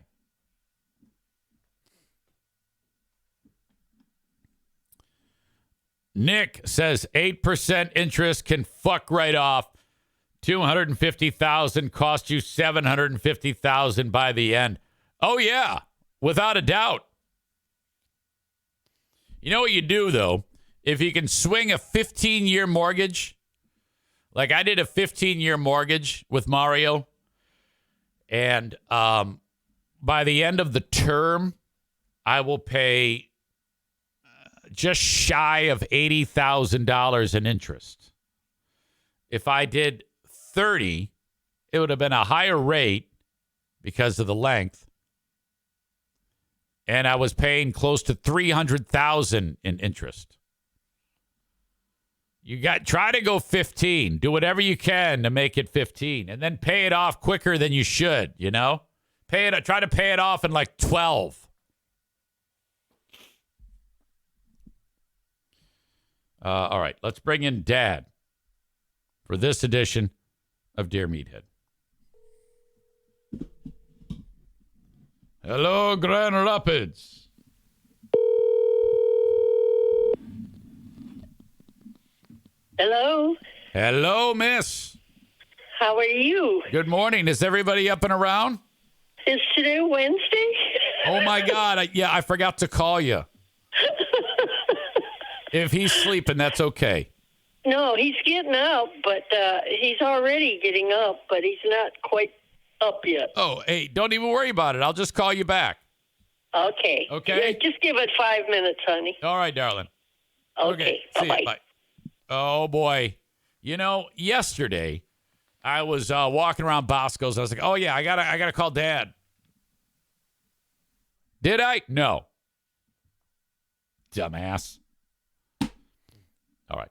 Speaker 1: Nick says 8% interest can fuck right off. $250,000 cost you $750,000 by the end. Oh yeah, without a doubt. You know what you do though? If you can swing a 15-year mortgage, like I did a 15-year mortgage with Mario, and by the end of the term, I will pay just shy of $80,000 in interest. If I did 30, it would have been a higher rate because of the length. And I was paying close to $300,000 in interest. Try to go 15. Do whatever you can to make it 15 and then pay it off quicker than you should, you know? Try to pay it off in like 12. All right, let's bring in Dad for this edition of Dear Meathead. Hello, Grand Rapids.
Speaker 2: Hello.
Speaker 1: Hello, miss.
Speaker 2: How are you?
Speaker 1: Good morning. Is everybody up and around?
Speaker 2: Is today Wednesday?
Speaker 1: Oh, my God. I forgot to call you. If he's sleeping, that's okay.
Speaker 2: No, he's getting up, but he's already getting up, but he's not quite up yet.
Speaker 1: Oh, hey, don't even worry about it. I'll just call you back.
Speaker 2: Okay.
Speaker 1: Okay.
Speaker 2: Yeah, just give it 5 minutes, honey.
Speaker 1: All right, darling.
Speaker 2: Okay.
Speaker 1: See
Speaker 2: Bye-bye.
Speaker 1: you. Bye. Oh, boy. You know, yesterday I was walking around Bosco's. I was like, oh, yeah, I gotta call Dad. Did I? No. Dumbass. All right.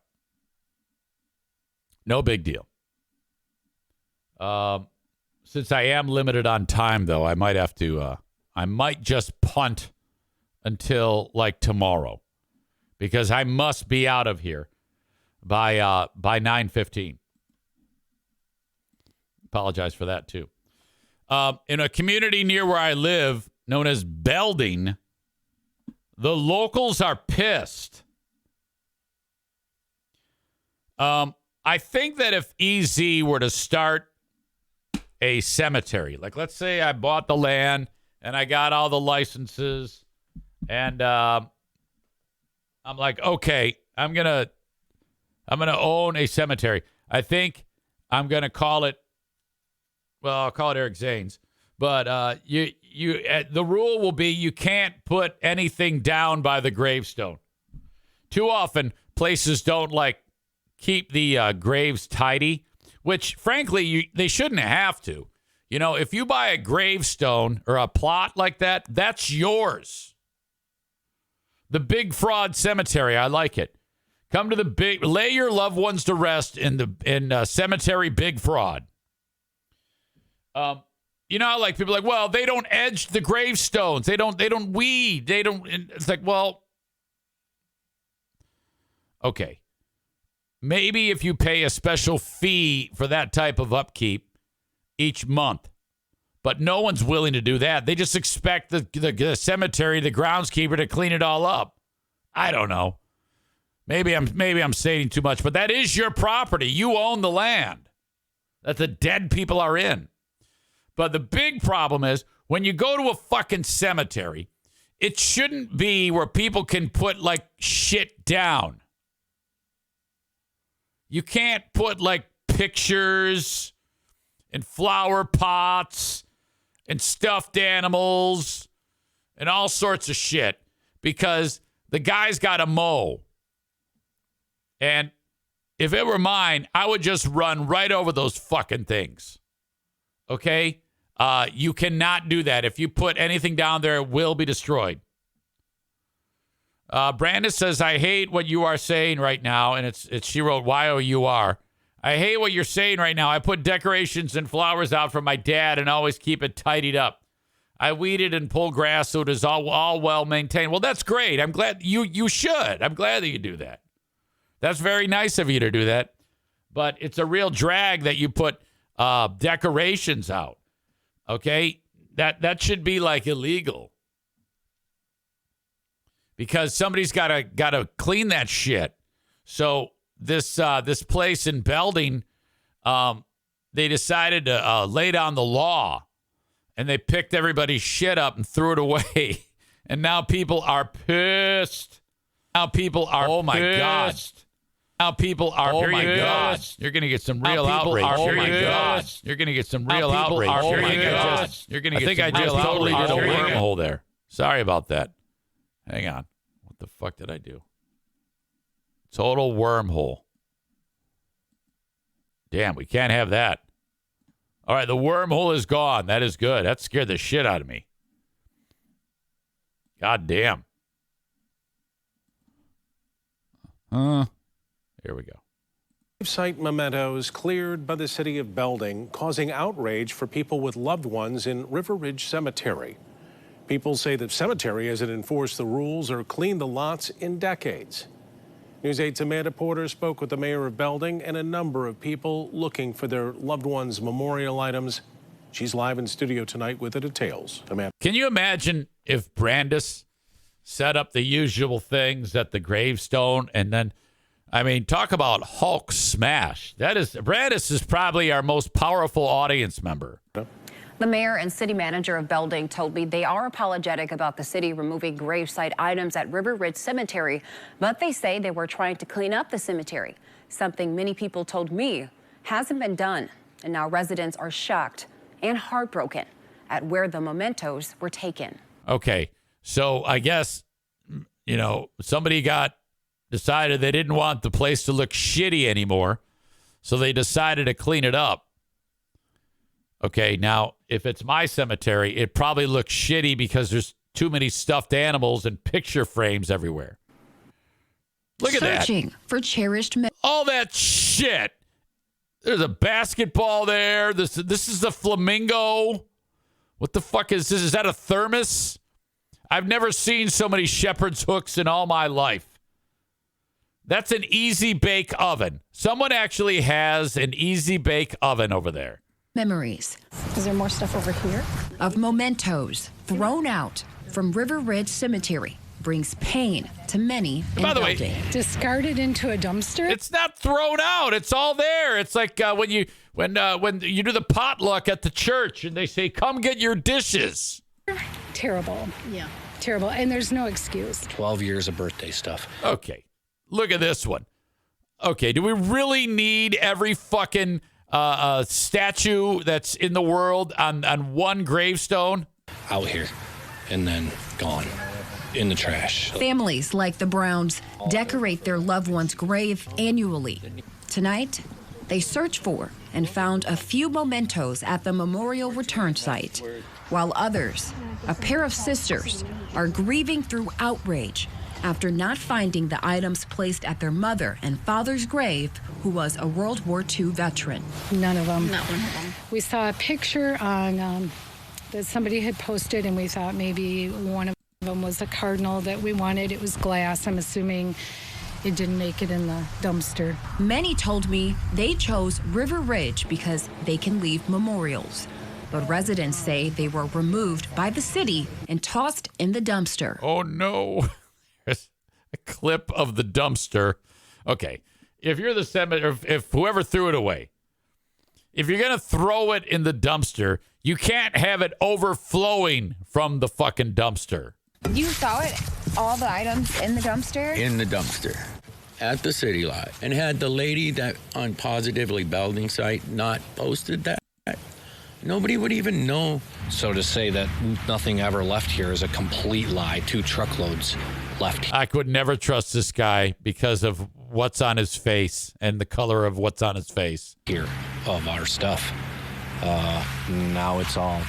Speaker 1: No big deal. Since I am limited on time, though, I might have to, I might just punt until like tomorrow because I must be out of here by 9:15. Apologize for that, too. In a community near where I live, known as Belding, the locals are pissed. I think that if EZ were to start a cemetery, like let's say I bought the land and I got all the licenses and I'm like, okay, I'm gonna own a cemetery. I think I'm gonna call it. Well, I'll call it Eric Zane's. But the rule will be you can't put anything down by the gravestone. Too often, places don't keep the graves tidy, which frankly they shouldn't have to. You know, if you buy a gravestone or a plot like that, that's yours. The Big Fraud Cemetery, I like it. Come to lay your loved ones to rest in Cemetery Big Fraud. You know, like people are like, well, they don't edge the gravestones. They don't weed. It's like, well, okay. Maybe if you pay a special fee for that type of upkeep each month, but no one's willing to do that. They just expect the cemetery, the groundskeeper to clean it all up. I don't know. Maybe I'm stating too much, but that is your property. You own the land that the dead people are in. But the big problem is when you go to a fucking cemetery, it shouldn't be where people can put shit down. You can't put pictures and flower pots and stuffed animals and all sorts of shit because the guy's got to mow. And if it were mine, I would just run right over those fucking things. Okay? You cannot do that. If you put anything down there, it will be destroyed. Brandis says, I hate what you are saying right now. And she wrote, Y-O-U-R. I hate what you're saying right now. I put decorations and flowers out for my dad and always keep it tidied up. I weeded and pulled grass so it is all well maintained. Well, that's great. I'm glad you should. I'm glad that you do that. That's very nice of you to do that. But it's a real drag that you put decorations out. Okay? That should be like illegal. Because somebody's gotta clean that shit. So this place in Belding, they decided to lay down the law. And they picked everybody's shit up and threw it away. And now people are pissed. Now people are
Speaker 3: Oh, my God.
Speaker 1: Now people are
Speaker 3: Oh, my
Speaker 1: pissed.
Speaker 3: God.
Speaker 1: You're going to get some
Speaker 3: Now
Speaker 1: real
Speaker 3: people
Speaker 1: outrage.
Speaker 3: are
Speaker 1: You're gonna
Speaker 3: pissed.
Speaker 1: You're going to get some
Speaker 3: Now
Speaker 1: real
Speaker 3: people
Speaker 1: outrage.
Speaker 3: are
Speaker 1: You're going to
Speaker 3: pissed.
Speaker 1: get
Speaker 3: I think I
Speaker 1: some
Speaker 3: just
Speaker 1: real
Speaker 3: totally
Speaker 1: outrage.
Speaker 3: did a
Speaker 1: wormhole there. Sorry about that. Hang on. What the fuck did I do? Total wormhole. Damn, we can't have that. All right, the wormhole is gone. That is good. That scared the shit out of me. God damn. Here we go.
Speaker 4: Site mementos cleared by the city of Belding, causing outrage for people with loved ones in River Ridge Cemetery. People say the cemetery hasn't enforced the rules or cleaned the lots in decades. News 8's Amanda Porter spoke with the mayor of Belding and a number of people looking for their loved ones' memorial items. She's live in studio tonight with the details. Amanda.
Speaker 1: Can you imagine if Brandis set up the usual things at the gravestone and then, I mean, talk about Hulk smash. Brandis is probably our most powerful audience member.
Speaker 5: The mayor and city manager of Belding told me they are apologetic about the city removing gravesite items at River Ridge Cemetery, but they say they were trying to clean up the cemetery, something many people told me hasn't been done. And now residents are shocked and heartbroken at where the mementos were taken.
Speaker 1: Okay, so I guess, somebody decided they didn't want the place to look shitty anymore, so they decided to clean it up. Okay, now, if it's my cemetery, it probably looks shitty because there's too many stuffed animals and picture frames everywhere. Look at that.
Speaker 5: Searching for cherished
Speaker 1: All that shit. There's a basketball there. This is a flamingo. What the fuck is this? Is that a thermos? I've never seen so many shepherd's hooks in all my life. That's an easy bake oven. Someone actually has an easy bake oven over there.
Speaker 5: memories.
Speaker 6: Is there more stuff over here?
Speaker 5: Of mementos thrown out from River Ridge Cemetery brings pain to many in
Speaker 1: By the way,
Speaker 5: Belding.
Speaker 6: Discarded into a dumpster?
Speaker 1: it's not thrown out. It's all there. It's like when you do the potluck at the church and they say, "Come get your dishes."
Speaker 6: Terrible. Yeah. Terrible. And there's no excuse.
Speaker 3: 12 years of birthday stuff.
Speaker 1: Okay, look at this one. Okay, do we really need every fucking statue that's in the world on one gravestone?
Speaker 3: Out here and then gone in the trash.
Speaker 5: Families like the Browns decorate their loved one's grave annually. Tonight, they search for and found a few mementos at the memorial return site, while others, a pair of sisters, are grieving through outrage after not finding the items placed at their mother and father's grave, who was a World War II veteran.
Speaker 6: None of them. Not one of them. We saw a picture on that somebody had posted, and we thought maybe one of them was a cardinal that we wanted. It was glass. I'm assuming it didn't make it in the dumpster.
Speaker 5: Many told me they chose River Ridge because they can leave memorials. But residents say they were removed by the city and tossed in the dumpster.
Speaker 1: Oh, no. There's a clip of the dumpster. Okay. If you're the cemetery, if whoever threw it away, if you're going to throw it in the dumpster, you can't have it overflowing from the fucking dumpster.
Speaker 7: You saw it, all the items in the dumpster?
Speaker 8: In the dumpster at the city lot, and had the lady that on Positively Belding site not posted that, nobody would even know.
Speaker 3: So to say that nothing ever left here is a complete lie. 2 truckloads left here.
Speaker 1: I could never trust this guy because of what's on his face and the color of what's on his face.
Speaker 3: Here of our stuff. Now it's all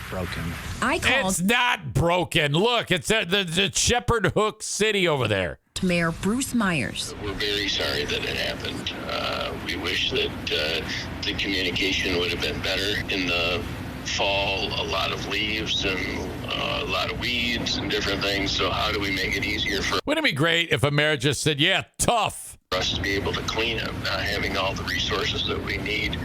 Speaker 3: broken.
Speaker 5: I called
Speaker 1: It's not broken. Look, it's at the Shepherd Hook City over there.
Speaker 5: Mayor Bruce Myers.
Speaker 9: We're very sorry that it happened. We wish that the communication would have been better in the fall, a lot of leaves and a lot of weeds and different things. So how do we make it easier for
Speaker 1: Wouldn't it be great if a mayor just said, yeah, tough?
Speaker 9: us to be able to clean it, not having all the resources that we need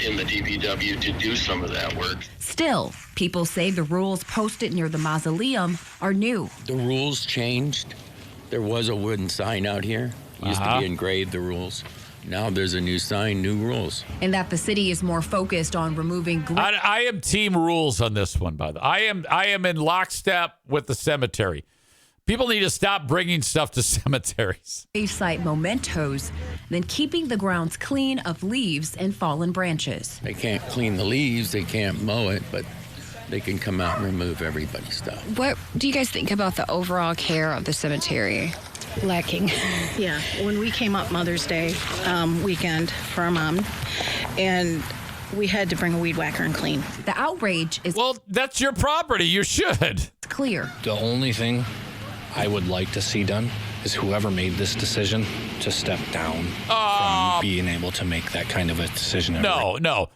Speaker 9: in the DPW to do some of that work.
Speaker 5: Still, people say the rules posted near the mausoleum are new.
Speaker 8: The rules changed. There was a wooden sign out here. Used to be engraved, the rules. Now there's a new sign, new rules.
Speaker 5: And that the city is more focused on removing
Speaker 1: I am team rules on this one, by the way. I am in lockstep with the cemetery. People need to stop bringing stuff to cemeteries.
Speaker 5: gravesite mementos than keeping the grounds clean of leaves and fallen branches.
Speaker 8: They can't clean the leaves, they can't mow it, but they can come out and remove everybody's stuff.
Speaker 7: What do you guys think about the overall care of the cemetery?
Speaker 10: Lacking. Yeah, when we came up Mother's Day weekend for our mom, and we had to bring a weed whacker and clean.
Speaker 5: The outrage is
Speaker 1: Well, that's your property. You should.
Speaker 5: clear.
Speaker 3: The only thing I would like to see done is whoever made this decision to step down from being able to make that kind of a decision.
Speaker 1: No.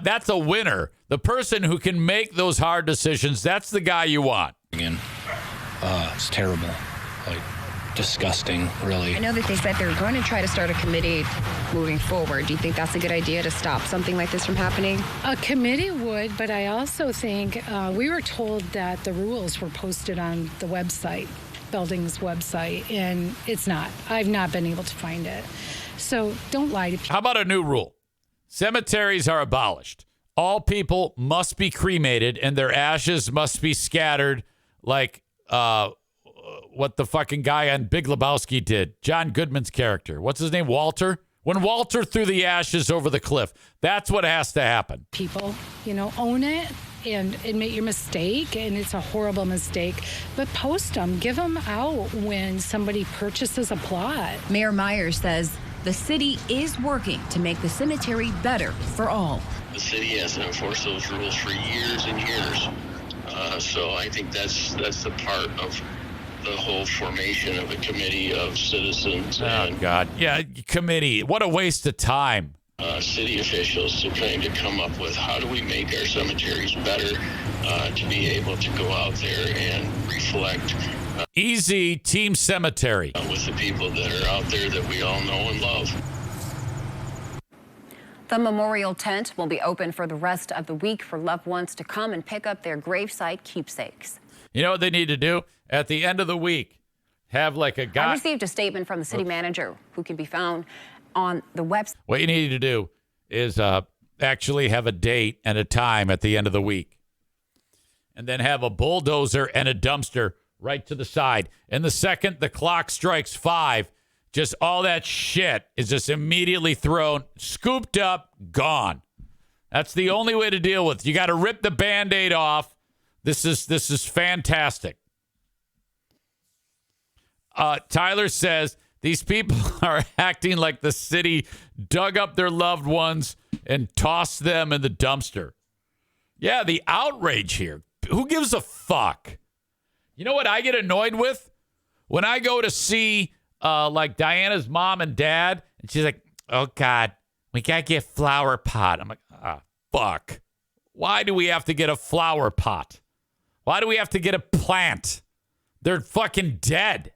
Speaker 1: That's a winner. The person who can make those hard decisions, that's the guy you want.
Speaker 3: Again, it's terrible. Like, disgusting, really.
Speaker 7: I know that they said they're going to try to start a committee moving forward. Do you think that's a good idea to stop something like this from happening?
Speaker 6: A committee would, but I also think we were told that the rules were posted on the website, building's website, and it's not. I've not been able to find it. So don't lie to people.
Speaker 1: How about a new rule? Cemeteries are abolished. All people must be cremated and their ashes must be scattered like what the fucking guy on Big Lebowski did. John Goodman's character. What's his name? Walter? When Walter threw the ashes over the cliff. That's what has to happen.
Speaker 6: People, own it and admit your mistake, and it's a horrible mistake, but post them. Give them out when somebody purchases a plot.
Speaker 5: Mayor Myers says the city is working to make the cemetery better for all.
Speaker 9: The city hasn't enforced those rules for years and years. So I think that's the part of the whole formation of a committee of citizens and
Speaker 1: God. Yeah, committee. What a waste of time.
Speaker 9: City officials to trying to come up with how do we make our cemeteries better to be able to go out there and reflect
Speaker 1: Easy Team Cemetery.
Speaker 9: With the people that are out there that we all know and love.
Speaker 5: The memorial tent will be open for the rest of the week for loved ones to come and pick up their gravesite keepsakes.
Speaker 1: You know what they need to do? At the end of the week, have like a guy.
Speaker 5: I received a statement from the city manager who can be found on the website.
Speaker 1: What you need to do is actually have a date and a time at the end of the week. And then have a bulldozer and a dumpster right to the side. And the second the clock strikes 5, just all that shit is just immediately thrown, scooped up, gone. That's the only way to deal with it. You got to rip the Band-Aid off. This is fantastic. Tyler says these people are acting like the city dug up their loved ones and tossed them in the dumpster. Yeah, the outrage here. Who gives a fuck? You know what I get annoyed with? When I go to see like Diana's mom and dad, and she's like, oh, God, we got to get a flower pot. I'm like, fuck. Why do we have to get a flower pot? Why do we have to get a plant? They're fucking dead.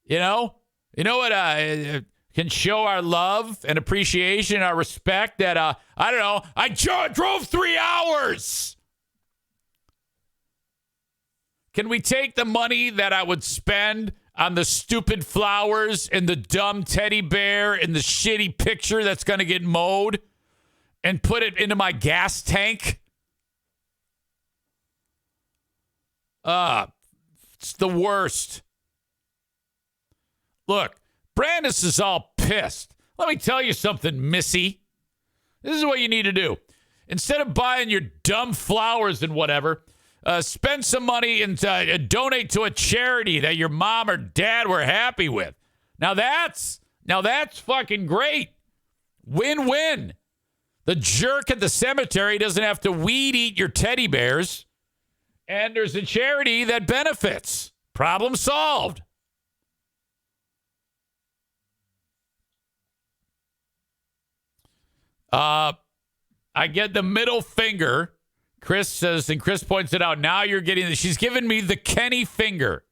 Speaker 1: You know what can show our love and appreciation, our respect that, I don't know, I drove 3 hours. Can we take the money that I would spend on the stupid flowers and the dumb teddy bear and the shitty picture that's going to get mowed and put it into my gas tank? It's the worst. Look, Brandis is all pissed. Let me tell you something, Missy. This is what you need to do. Instead of buying your dumb flowers and whatever, spend some money and donate to a charity that your mom or dad were happy with. Now that's fucking great. Win-win. The jerk at the cemetery doesn't have to weed eat your teddy bears. And there's a charity that benefits. Problem solved. I get the middle finger. Chris says, and Chris points it out, now you're getting she's giving me the Kenny finger.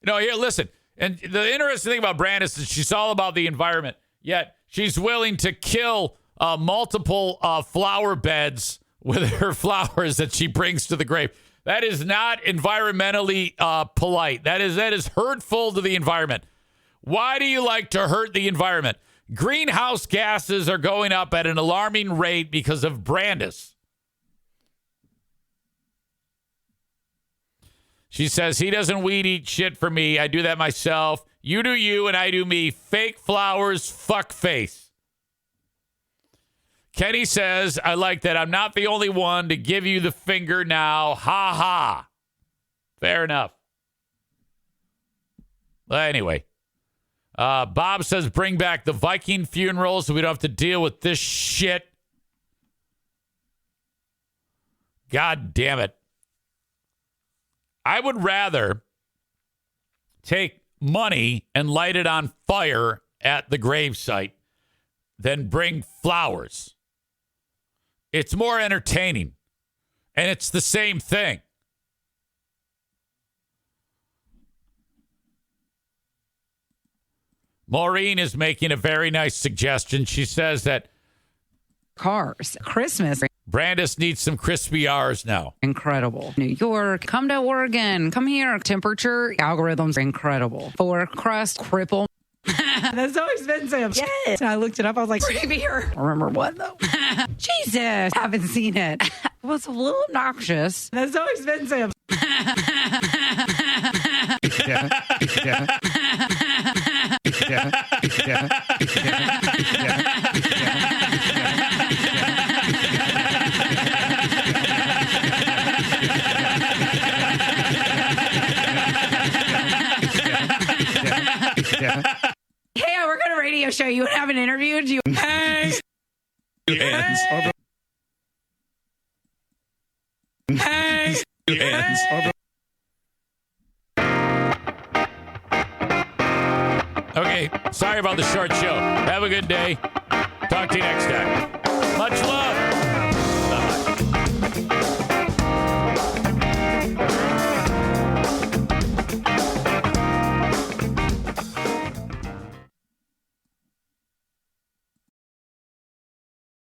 Speaker 1: Here, listen. And the interesting thing about Brandis is she's all about the environment, yet she's willing to kill multiple flower beds with her flowers that she brings to the grave. That is not environmentally polite. That is hurtful to the environment. Why do you like to hurt the environment? Greenhouse gases are going up at an alarming rate because of Brandis. She says, he doesn't weed eat shit for me. I do that myself. You do you and I do me. Fake flowers, fuck face. Kenny says, I like that. I'm not the only one to give you the finger now. Ha ha. Fair enough. Well, anyway. Bob says, bring back the Viking funeral so we don't have to deal with this shit. God damn it. I would rather take money and light it on fire at the gravesite than bring flowers. It's more entertaining, and it's the same thing. Maureen is making a very nice suggestion. She says that
Speaker 11: cars, Christmas.
Speaker 1: Brandis needs some crispy R's now.
Speaker 11: Incredible. New York, come to Oregon, come here. Temperature, algorithms, incredible. For crust, cripple. That's so expensive. Yes. And I looked it up. I was like, beer. Remember what, though? Jesus. Haven't seen it. It was a little obnoxious. That's so expensive. Hey, I work on a radio show. You haven't interviewed you. Hey. Hey. Hey.
Speaker 1: Okay, sorry about the short show. Have a good day. Talk to you next time. Much love.